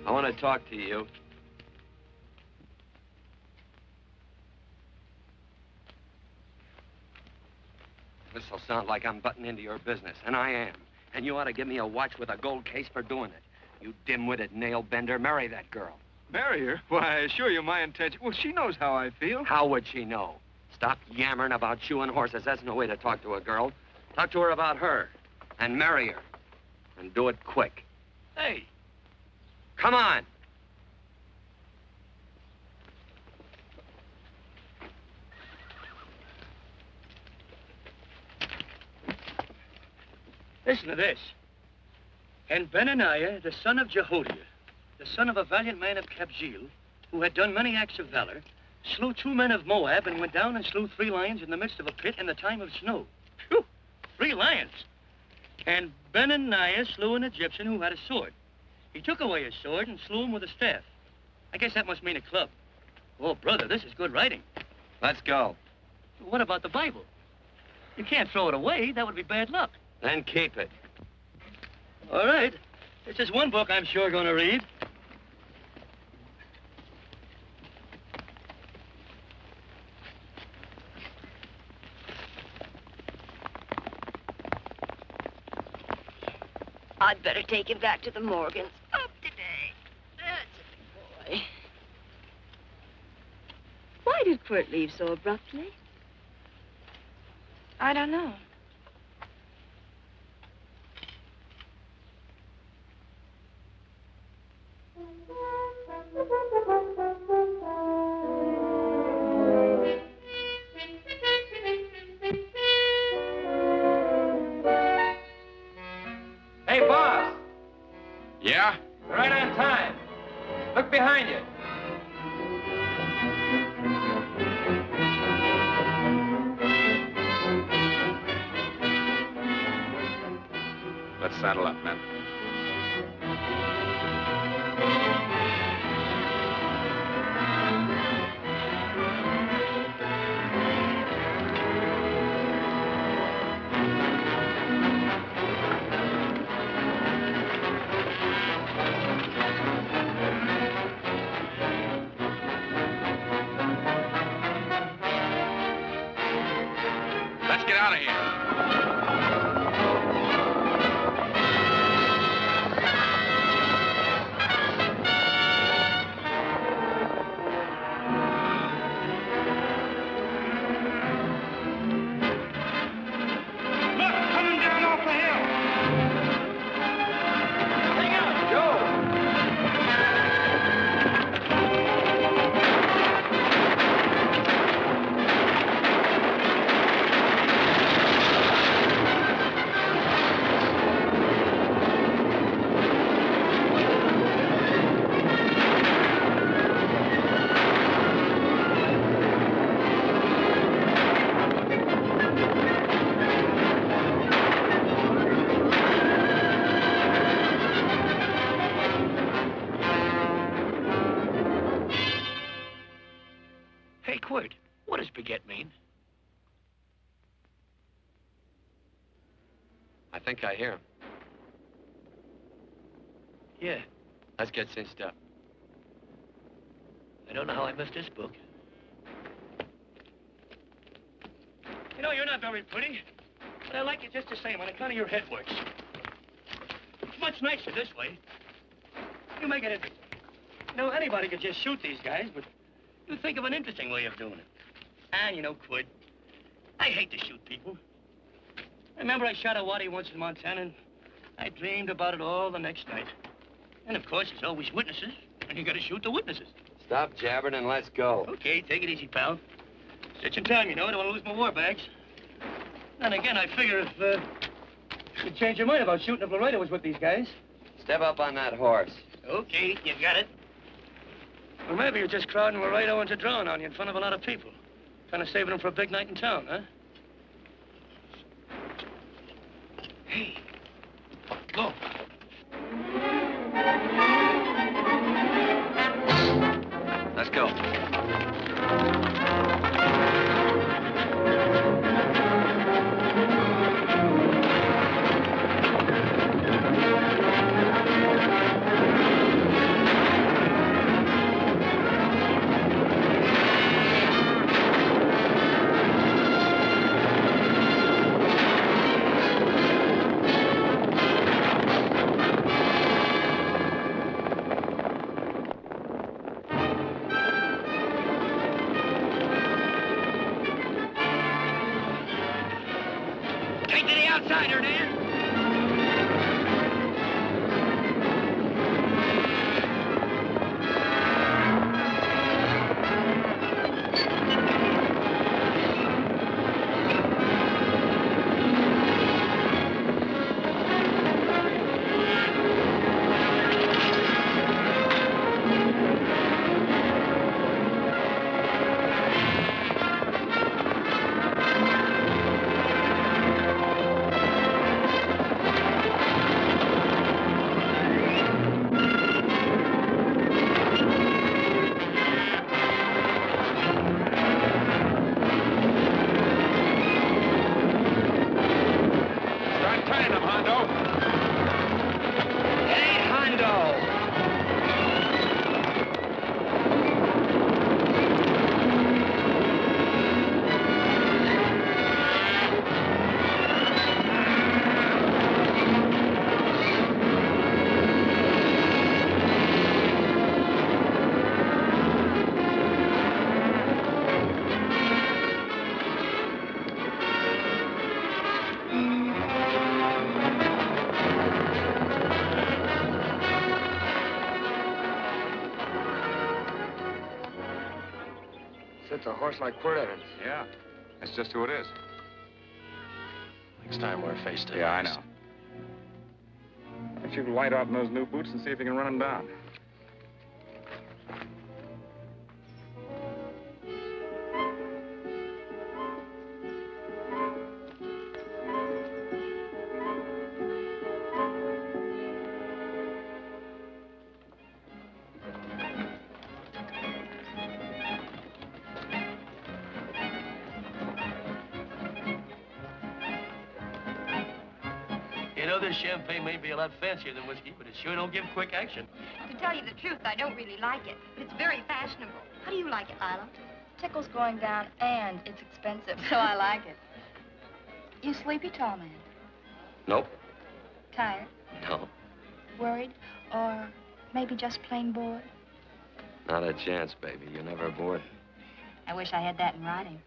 I want to talk to you. This'll sound like I'm butting into your business, and I am. And you ought to give me a watch with a gold case for doing it. You dim-witted nail-bender, marry that girl. Marry her? Why, I assure you my intention... Well, she knows how I feel. How would she know? Stop yammering about shoeing horses. That's no way to talk to a girl. Talk to her about her, and marry her. And do it quick. Hey. Come on. Listen to this. And Benaniah, the son of Jehoiada, the son of a valiant man of Cabot, who had done many acts of valor, slew 2 men of Moab and went down and slew 3 lions in the midst of a pit in the time of snow. Phew! 3 lions. And Benaniah slew an Egyptian who had a sword. He took away his sword and slew him with a staff. I guess that must mean a club. Oh, brother, this is good writing. Let's go. What about the Bible? You can't throw it away. That would be bad luck. Then keep it. All right. This is one book I'm sure going to read. I'd better take him back to the Morgans. Up today. That's a big boy. Why did Quirt leave so abruptly? I don't know. Hey, boss. Yeah? Right on time. Look behind you. Let's saddle up, men. Let's get out of here. Hey, Quirt, what does beget mean? I think I hear him. Yeah. Let's get cinched up. I don't know how I missed this book. You know, you're not very pretty, but I like you just the same on account of your head works. It's much nicer this way. You make it interesting. You know, anybody could just shoot these guys, but you think of an interesting way of doing it. And, you know, Quirt, I hate to shoot people. I remember I shot a waddy once in Montana, and I dreamed about it all the next night. And, of course, there's always witnesses, and you gotta shoot the witnesses. Stop jabbering and let's go. Okay, take it easy, pal. Stitching time, you know. I don't want to lose my war bags. Then again, I figure if you'd change your mind about shooting if Laredo was with these guys. Step up on that horse. Okay, you got it. Or maybe you're just crowding Laredo into drawing on you in front of a lot of people. Kind of saving them for a big night in town, huh? Hey, look. Let's go. it's a horse like Quirt Evans. Yeah, that's just who it is. Next time we're face to face. Yeah, I know. Why don't you light out in those new boots and see if you can run him down? You know, this champagne may be a lot fancier than whiskey, but it sure don't give quick action. To tell you the truth, I don't really like it, but it's very fashionable. How do you like it, Lila? Tickle's going down, and it's expensive, so I like it. You sleepy, tall man? Nope. Tired? No. Worried? Or maybe just plain bored? Not a chance, baby. You're never bored. I wish I had that in writing.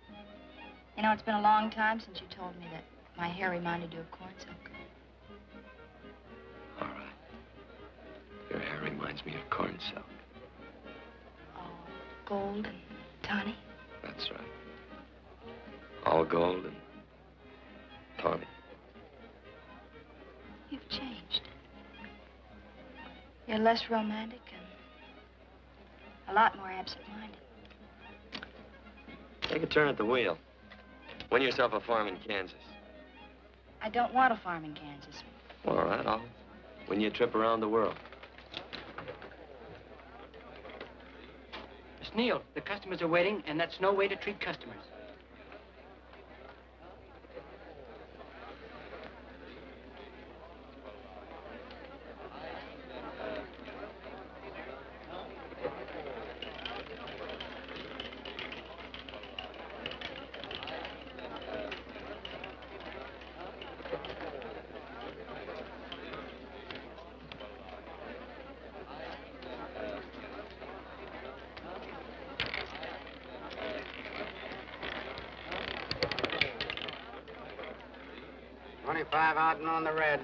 You know, it's been a long time since you told me that my hair reminded you of corn silk. All right. Your hair reminds me of corn silk. Oh, gold and tawny? That's right. All gold and tawny. You've changed. You're less romantic and a lot more absent-minded. Take a turn at the wheel. Win yourself a farm in Kansas. I don't want a farm in Kansas. All right, I'll win you a trip around the world. Miss Neal, the customers are waiting, and that's no way to treat customers. $25 out and on the red.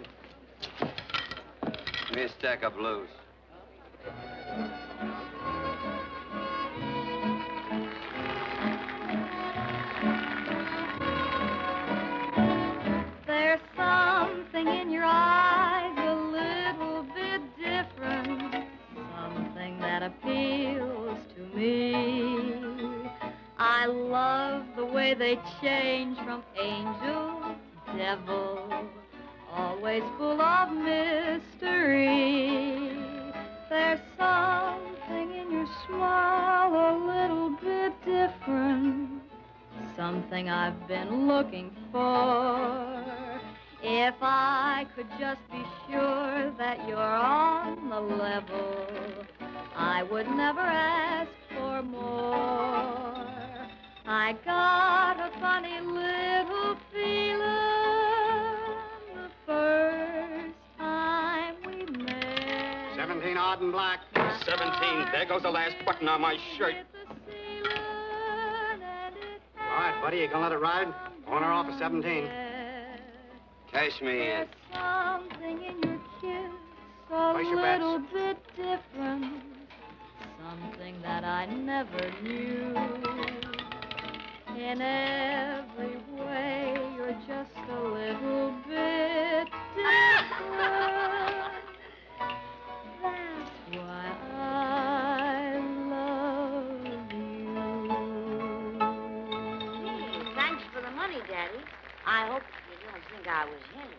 Give me a stack of blues. There's something in your eyes a little bit different, something that appeals to me. I love the way they change from angel to devil, always full of mystery. There's something in your smile a little bit different, something I've been looking for. If I could just be sure that you're on the level, I would never ask for more. I got a funny little feeling the first time we met. 17 odd and black. 17. There goes the last button on my shirt. All right, buddy, you gonna let it ride? On or off of 17. Cash me in. Something in your kiss a Place your bets. little bit different, something that I never knew. In every way, you're just a little bit different. That's why I love you. Gee, thanks for the money, Daddy. I hope you don't think I was him.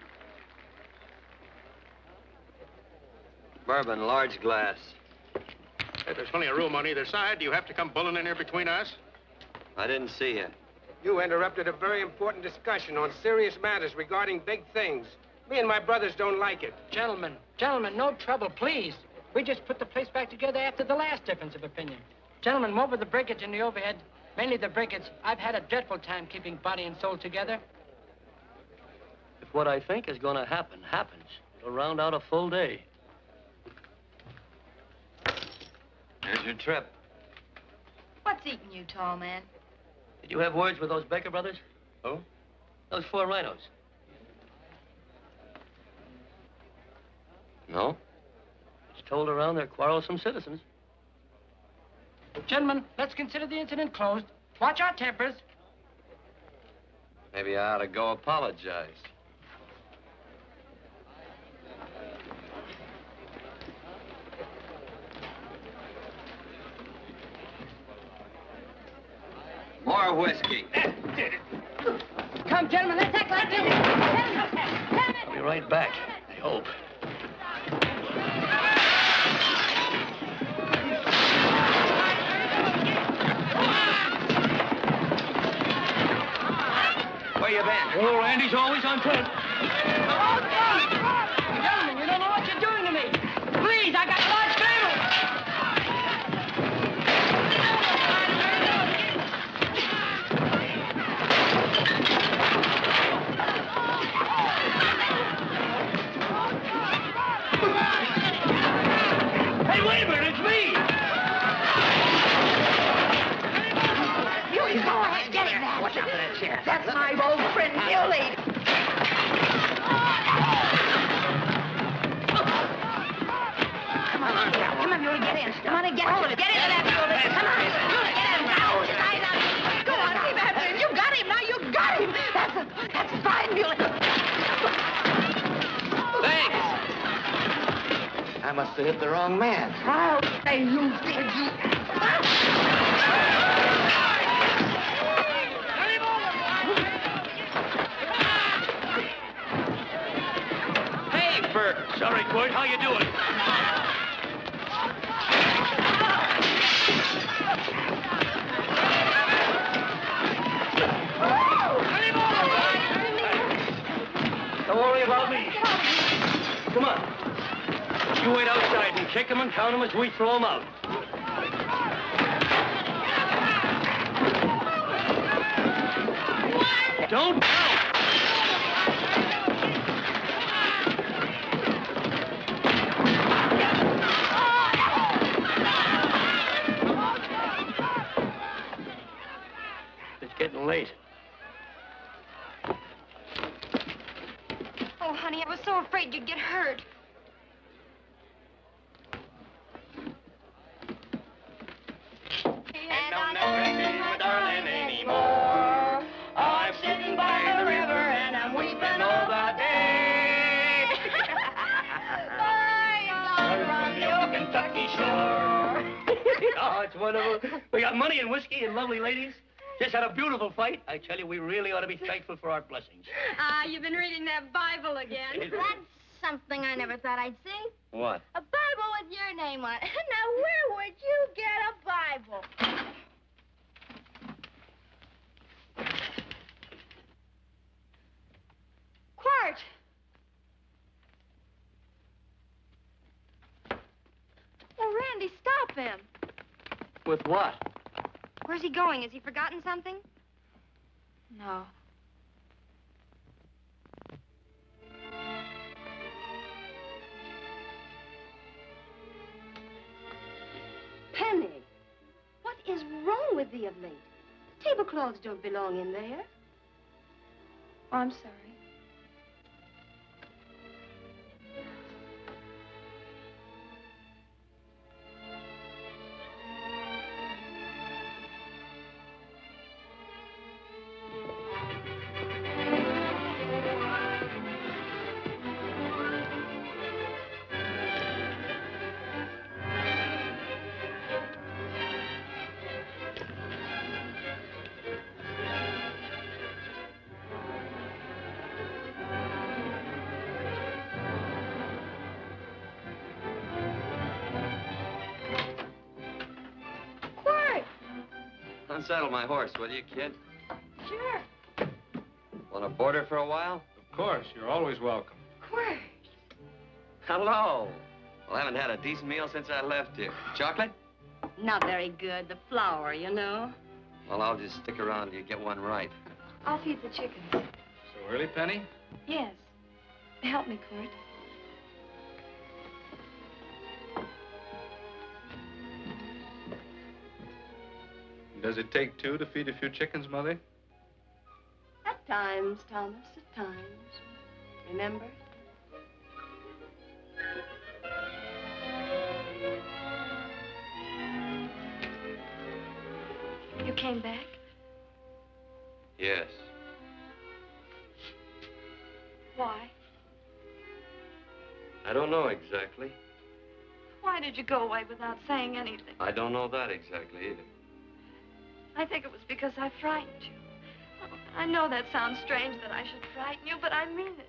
Bourbon, large glass. Hey, there's plenty of room on either side. Do you have to come bulling in here between us? I didn't see you. You interrupted a very important discussion on serious matters regarding big things. Me and my brothers don't like it. Gentlemen, no trouble, please. We just put the place back together after the last difference of opinion. Gentlemen, what with the breakage and the overhead, mainly the breakage, I've had a dreadful time keeping body and soul together. If what I think is going to happen happens, it'll round out a full day. Here's your trip. What's eating you, tall man? Did you have words with those Baker brothers? Who? Those 4 rhinos. No? It's told around they're quarrelsome citizens. Gentlemen, let's consider the incident closed. Watch our tempers. Maybe I ought to go apologize. More whiskey. Come, gentlemen, let's act like business. I'll be right back, I hope. Where you been? Oh, Randy's always on front. Gentlemen, you don't know what you're doing to me. Please, I got a large family. Hey, wait a minute, it's me! You go ahead, get him. Watch out for that chair. That's my old friend, Muley. Come on, Muley, get in. Come on and get hold of it. Get into that, Muley. Come on, Muley, get in. Now, go on, keep after him. You got him, now you got him. That's fine, Muley. Thanks. I must have hit the wrong man. I'll say you did, you. Hey, Bert. Sorry, Court. How you doing? Don't worry about me. Come on. You wait outside and kick them and count them as we throw them out. Don't count. It's getting late. Oh, honey, I was so afraid you'd get hurt. And I'll never see my darling anymore. I'm sitting by the river and I'm weeping all the day. From the old Kentucky shore. Oh, it's wonderful. We got money and whiskey and lovely ladies. Just had a beautiful fight. I tell you, we really ought to be thankful for our blessings. Ah, you've been reading that Bible again. That's something I never thought I'd see. What? A Bible with your name on it. Now, where would you get a Bible? Quart! Oh, Randy, stop him. With what? Where's he going? Has he forgotten something? No. Penny, what is wrong with thee of late? Tablecloths don't belong in there. Oh, I'm sorry. Unsaddle my horse, will you, kid? Sure. Want to board her for a while? Of course. You're always welcome. Quirt. Hello. Well, I haven't had a decent meal since I left here. Chocolate? Not very good. The flour, you know. Well, I'll just stick around till you get one right. I'll feed the chickens. So early, Penny? Yes. Help me, Quirt. Does it take two to feed a few chickens, Mother? At times, Thomas, at times. Remember? You came back? Yes. Why? I don't know exactly. Why did you go away without saying anything? I don't know that exactly either. I think it was because I frightened you. I know that sounds strange that I should frighten you, but I mean it.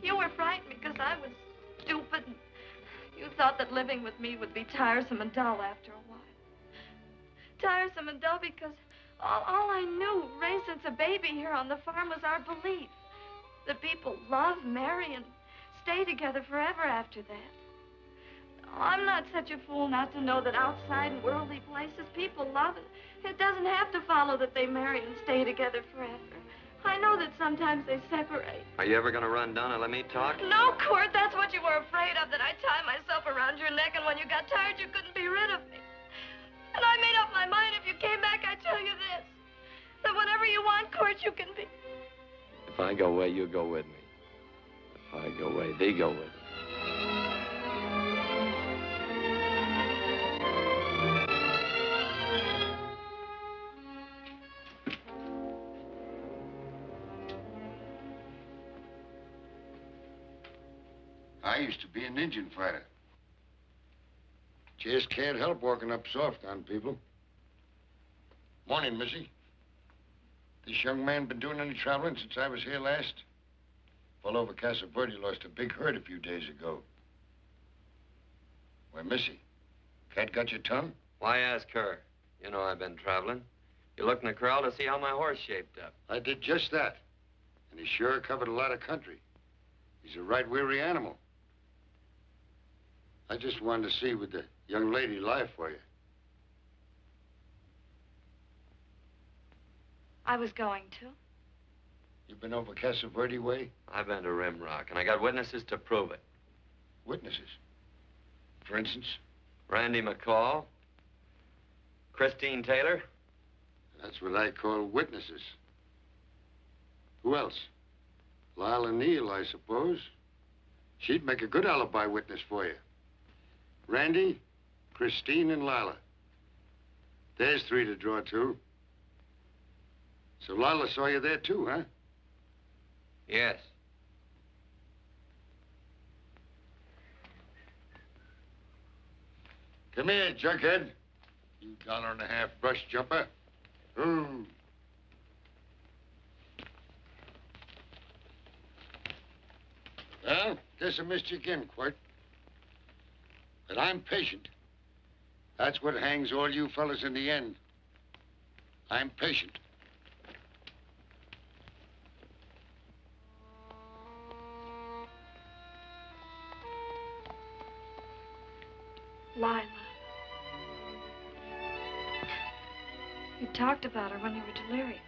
You were frightened because I was stupid. And you thought that living with me would be tiresome and dull after a while. Tiresome and dull because all I knew, raised since a baby here on the farm, was our belief that people love, marry, and stay together forever after that. I'm not such a fool not to know that outside in worldly places people love it. It doesn't have to follow that they marry and stay together forever. I know that sometimes they separate. Are you ever going to run down and let me talk? No, Court, that's what you were afraid of, that I'd tie myself around your neck, and when you got tired, you couldn't be rid of me. And I made up my mind, if you came back, I'd tell you this, that whenever you want, Court, you can be. If I go away, you go with me. If I go away, they go with me. I used to be an Indian fighter. Just can't help walking up soft on people. Morning, Missy. This young man been doing any traveling since I was here last? Fellow over Casa Verde lost a big herd a few days ago. Why, Missy, cat got your tongue? Why ask her? You know I've been traveling. You looked in the corral to see how my horse shaped up. I did just that. And he sure covered a lot of country. He's a right weary animal. I just wanted to see would the young lady lie for you. I was going to. You been over Casa Verde way? I've been to Rimrock, and I got witnesses to prove it. Witnesses? For instance? Randy McCall, Christine Taylor. That's what I call witnesses. Who else? Lila Neal, I suppose. She'd make a good alibi witness for you. Randy, Christine, and Lila. There's three to draw to. So Lila saw you there too, huh? Yes. Come here, junkhead. You $1.50 brush jumper. Ooh. Well, guess I missed you again, Quirt. But I'm patient. That's what hangs all you fellas in the end. I'm patient. Lila. You talked about her when you were delirious.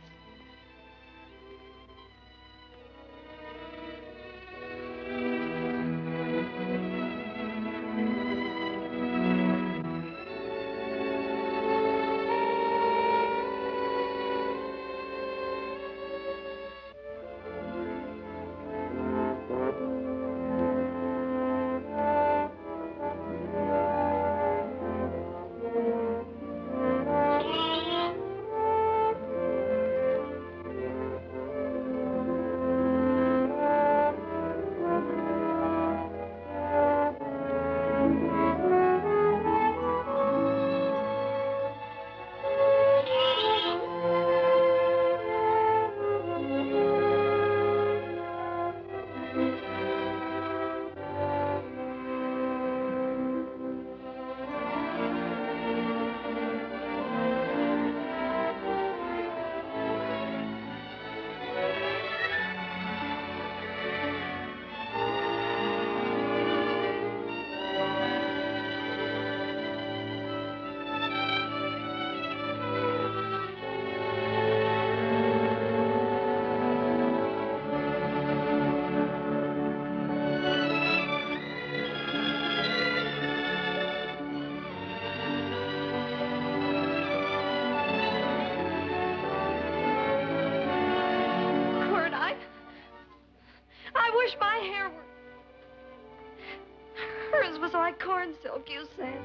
Corn silk, you said.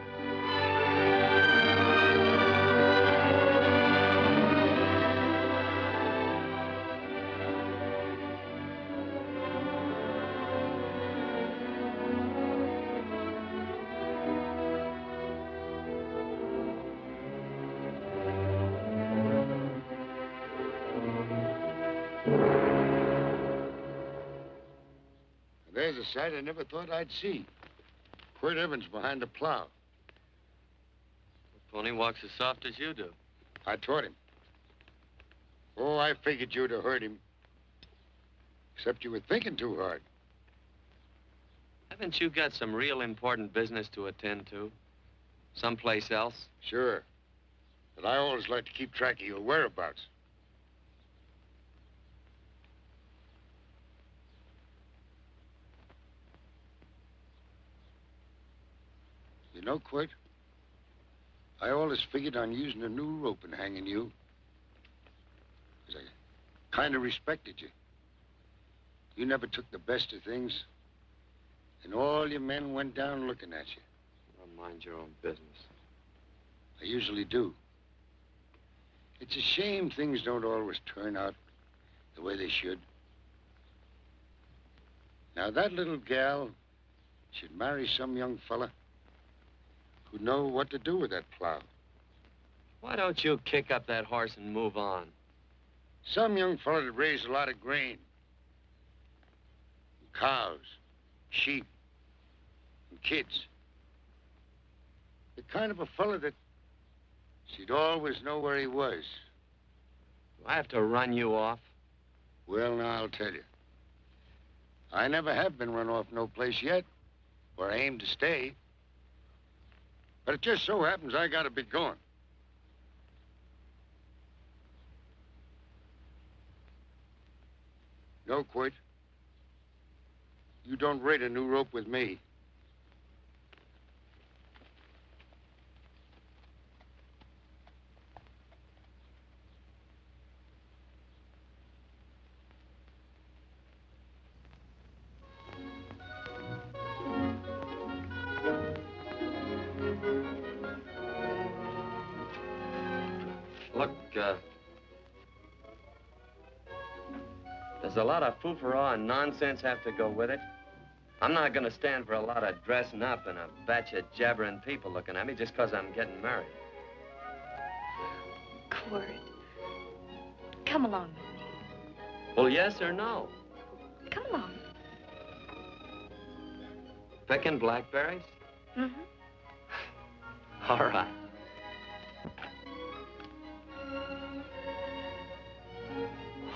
a sight I never thought I'd see. Quirt Evans behind the plow. The pony walks as soft as you do. I taught him. Oh, I figured you'd have hurt him. Except you were thinking too hard. Haven't you got some real important business to attend to? Someplace else? Sure. But I always like to keep track of your whereabouts. You know, Quirt, I always figured on using a new rope and hanging you. 'Cause I kind of respected you. You never took the best of things, and all your men went down looking at you. Well, mind your own business. I usually do. It's a shame things don't always turn out the way they should. Now, that little gal should marry some young fella who'd know what to do with that plow. Why don't you kick up that horse and move on? Some young fella that raised a lot of grain. And cows, sheep, and kids. The kind of a fella that she'd always know where he was. Do I have to run you off? Well, now, I'll tell you. I never have been run off no place yet, where I aim to stay. But it just so happens I gotta be going. No, Quirt. You don't raid a new rope with me. Look, does a lot of foo-for-ah and nonsense have to go with it? I'm not going to stand for a lot of dressing up and a batch of jabbering people looking at me just because I'm getting married. Quirt, come along with me. Well, yes or no? Come along. Picking blackberries? Mm-hmm. All right.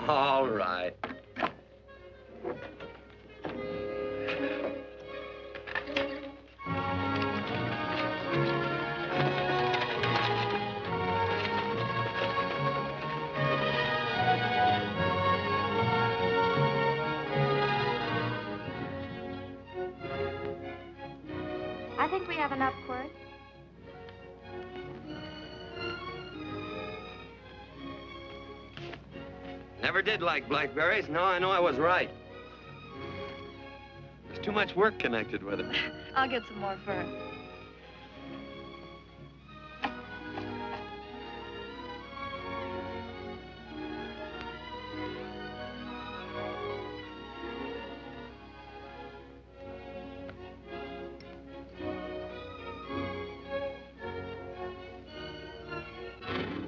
All right. I think we have enough, Quirt. Never did like blackberries. Now I know I was right. There's too much work connected with it. I'll get some more fern.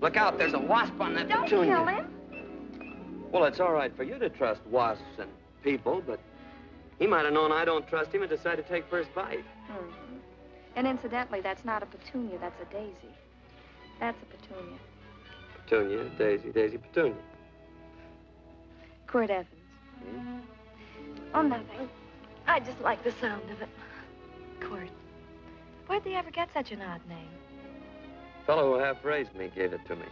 Look out, there's a wasp on that Don't petunia. kill him. Well, it's all right for you to trust wasps and people, but he might have known I don't trust him and decided to take first bite. Mm-hmm. And incidentally, that's not a petunia, that's a daisy. That's a petunia. Petunia, daisy, daisy, petunia. Quirt Evans. Oh, nothing. I just like the sound of it. Quirt. Where'd they ever get such an odd name? The fellow who half raised me gave it to me.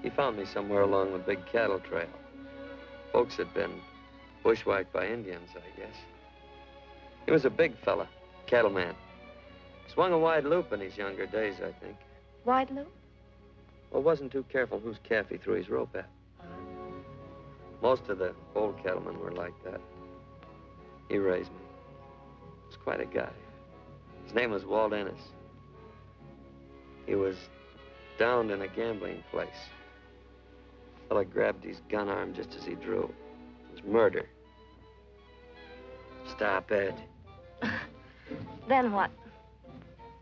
He found me somewhere along the big cattle trail. Folks had been bushwhacked by Indians, I guess. He was a big fella, cattleman. Swung a wide loop in his younger days, I think. Wide loop? Well, wasn't too careful whose calf he threw his rope at. Most of the old cattlemen were like that. He raised me. He was quite a guy. His name was Walt Ennis. He was downed in a gambling place. The fella grabbed his gun arm just as he drew. It was murder. Stop it. Then what?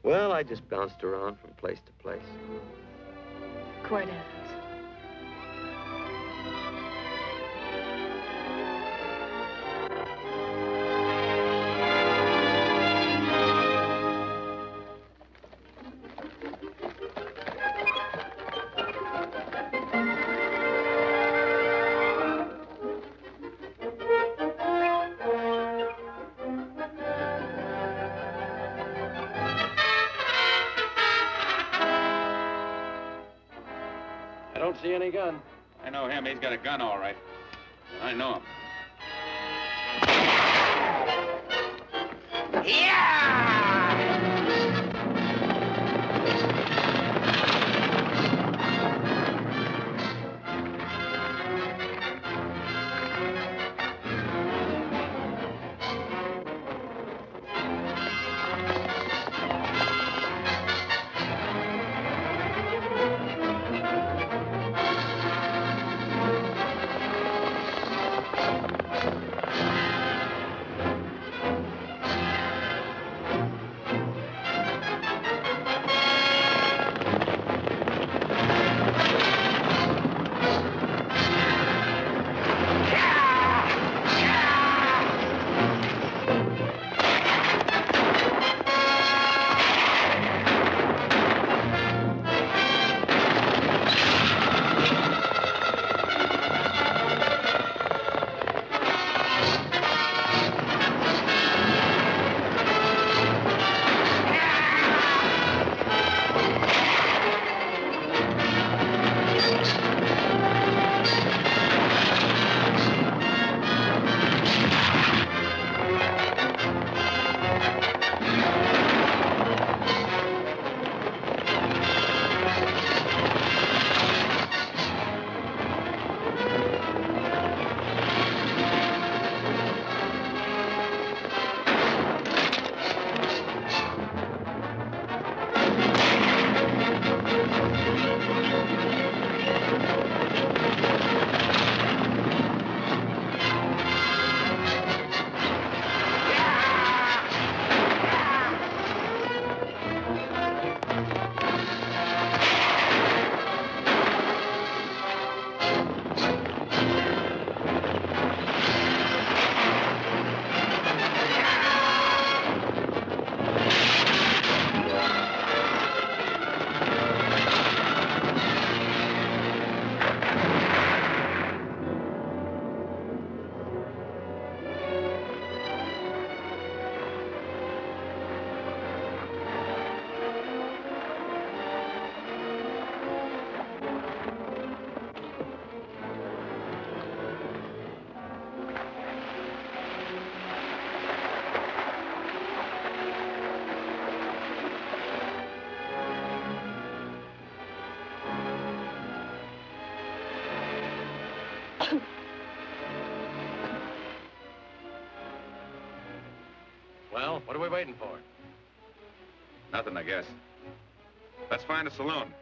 Well, I just bounced around from place to place. Quirt Evans. see any gun. I know him. He's got a gun, all right. I know him. Well, what are we waiting for? Nothing, I guess. Let's find a saloon.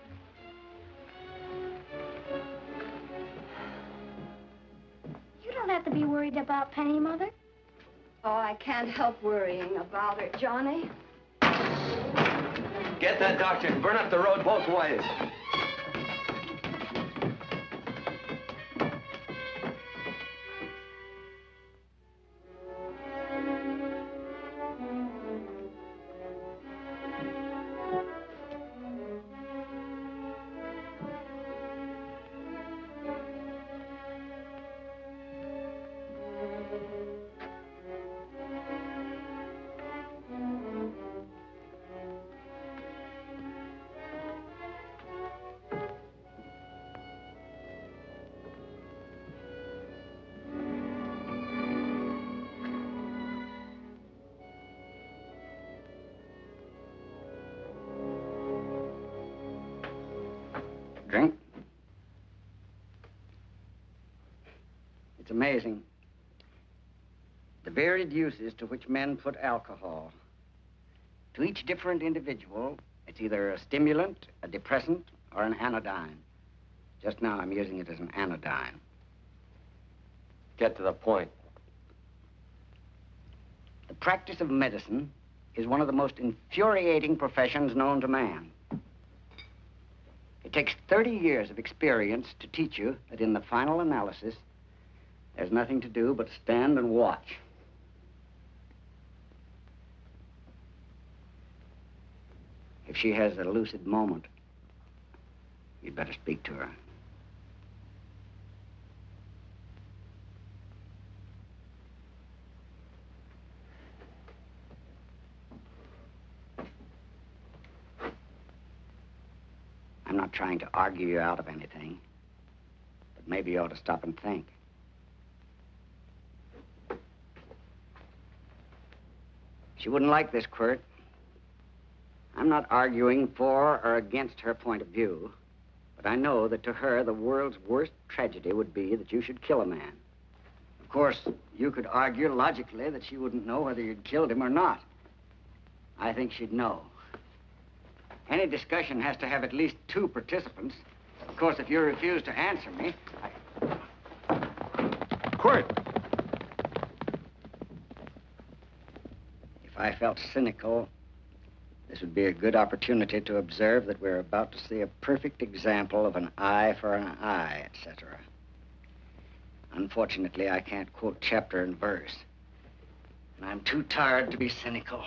You don't have to be worried about Penny, Mother. Oh, I can't help worrying about her, Johnny. Get that doctor and burn up the road both ways. Drink? It's amazing. The varied uses to which men put alcohol. To each different individual, it's either a stimulant, a depressant, or an anodyne. Just now, I'm using it as an anodyne. Get to the point. The practice of medicine is one of the most infuriating professions known to man. It takes 30 years of experience to teach you that in the final analysis, there's nothing to do but stand and watch. If she has a lucid moment, you'd better speak to her. I'm not trying to argue you out of anything. But maybe you ought to stop and think. She wouldn't like this, Quirt. I'm not arguing for or against her point of view, but I know that to her, the world's worst tragedy would be that you should kill a man. Of course, you could argue logically that she wouldn't know whether you'd killed him or not. I think she'd know. Any discussion has to have at least 2 participants. Of course, if you refuse to answer me, Quirt! If I felt cynical, this would be a good opportunity to observe that we're about to see a perfect example of an eye for an eye, etc. Unfortunately, I can't quote chapter and verse, and I'm too tired to be cynical.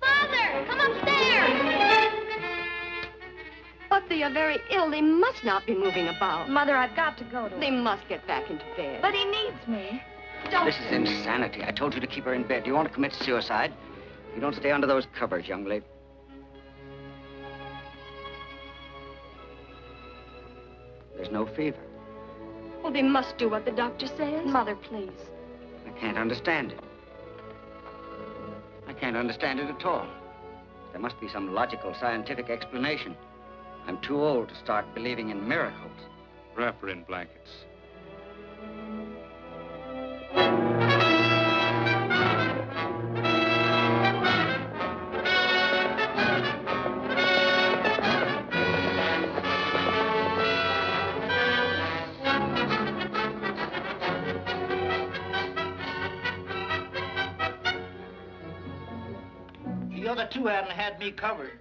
Father, come upstairs! But they are very ill. They must not be moving about. Mother, I've got to go to They must get back into bed. But he needs me. This is insanity. I told you to keep her in bed. Do you want to commit suicide? You don't stay under those covers, young lady. There's no fever. Well, they must do what the doctor says. Mother, please. I can't understand it. I can't understand it at all. There must be some logical, scientific explanation. I'm too old to start believing in miracles. Wrap her in blankets. The other 2 hadn't had me covered.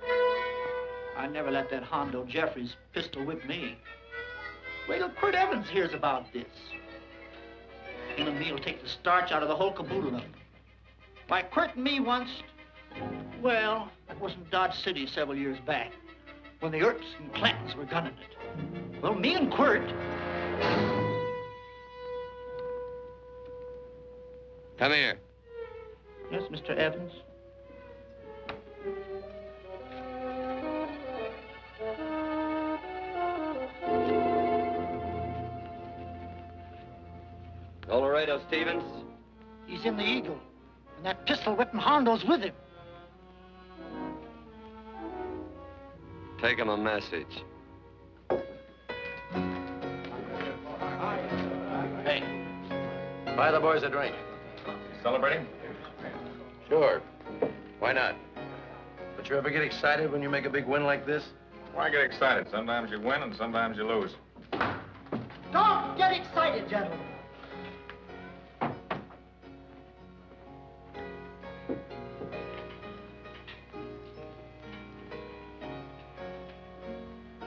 I never let that Hondo Jeffries pistol whip me. Wait till Quirt Evans hears about this. Him and me'll take the starch out of the whole caboodle of them. Why, Quirt and me once, well, that was in Dodge City several years back, when the Earps and Clantons were gunning it. Well, me and Quirt... Come here. Yes, Mr. Evans? Colorado Stevens? He's in the Eagle, and that pistol-whipping Hondo's with him. Take him a message. Hey, buy the boys a drink. Celebrating? Sure. Why not? But you ever get excited when you make a big win like this? Why get excited? Sometimes you win and sometimes you lose. Don't get excited, gentlemen.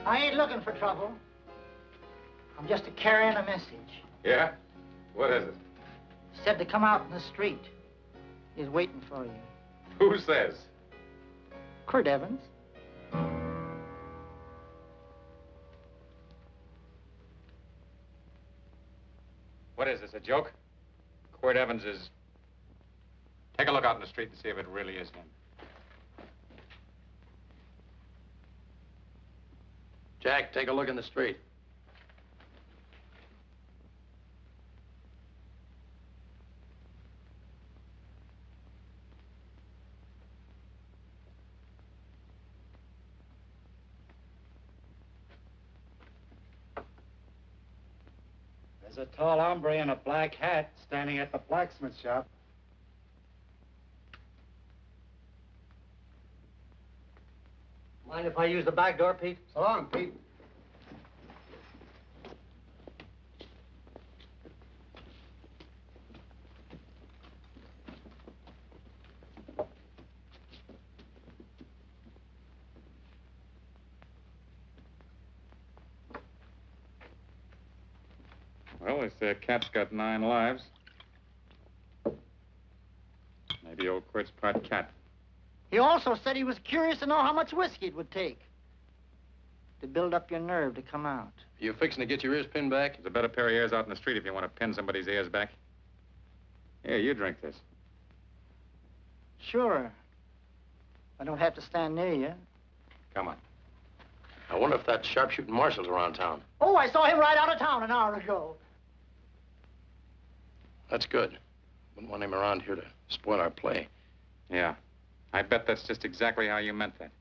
I ain't looking for trouble. I'm just carrying a message. Yeah? What is it? Said to come out in the street. He's waiting for you. Who says? Quirt Evans. What is this, a joke? Quirt Evans is... Take a look out in the street and see if it really is him. Jack, take a look in the street. There's a tall hombre in a black hat standing at the blacksmith shop. Mind if I use the back door, Pete? So long, Pete. Well, they say a cat's got 9 lives. Maybe old Quirt's part cat. He also said he was curious to know how much whiskey it would take to build up your nerve to come out. You fixing to get your ears pinned back? There's a better pair of ears out in the street if you want to pin somebody's ears back. Here, you drink this. Sure. I don't have to stand near you. Come on. I wonder if that sharpshooting marshal's around town. Oh, I saw him right out of town an hour ago. That's good. Wouldn't want him around here to spoil our play. Yeah. I bet that's just exactly how you meant that.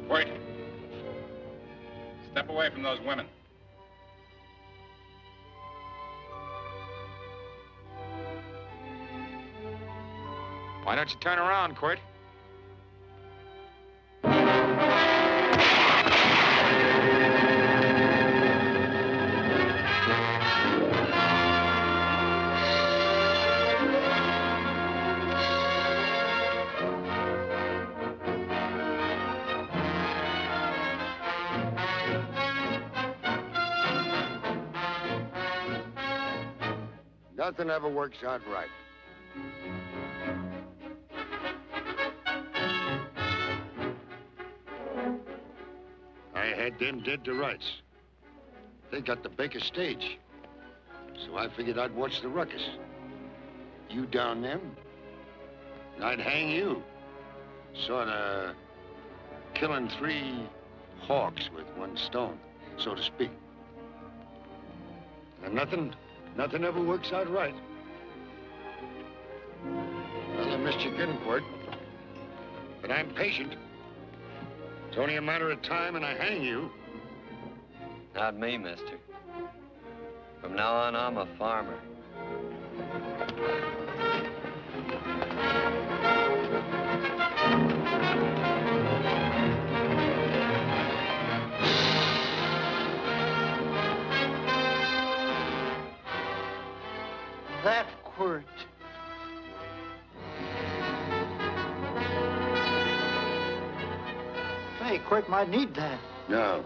Wait. Step away from those women. Why don't you turn around, Quirt? Nothing ever works out right. I had them dead to rights. They got the Baker stage. So I figured I'd watch the ruckus. You down them, and I'd hang you. Sorta killing 3 hawks with 1 stone, so to speak. And nothing ever works out right. Well, I missed you getting for it. But I'm patient. It's only a matter of time and I hang you. Not me, mister. From now on, I'm a farmer. That Quirt. Hey, Quirt might need that. No.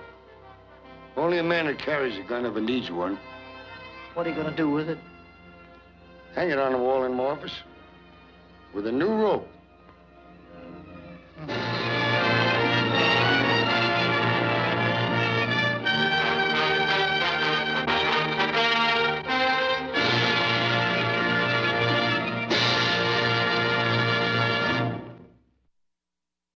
Only a man that carries a gun ever needs one. What are you gonna do with it? Hang it on the wall in my office with a new rope.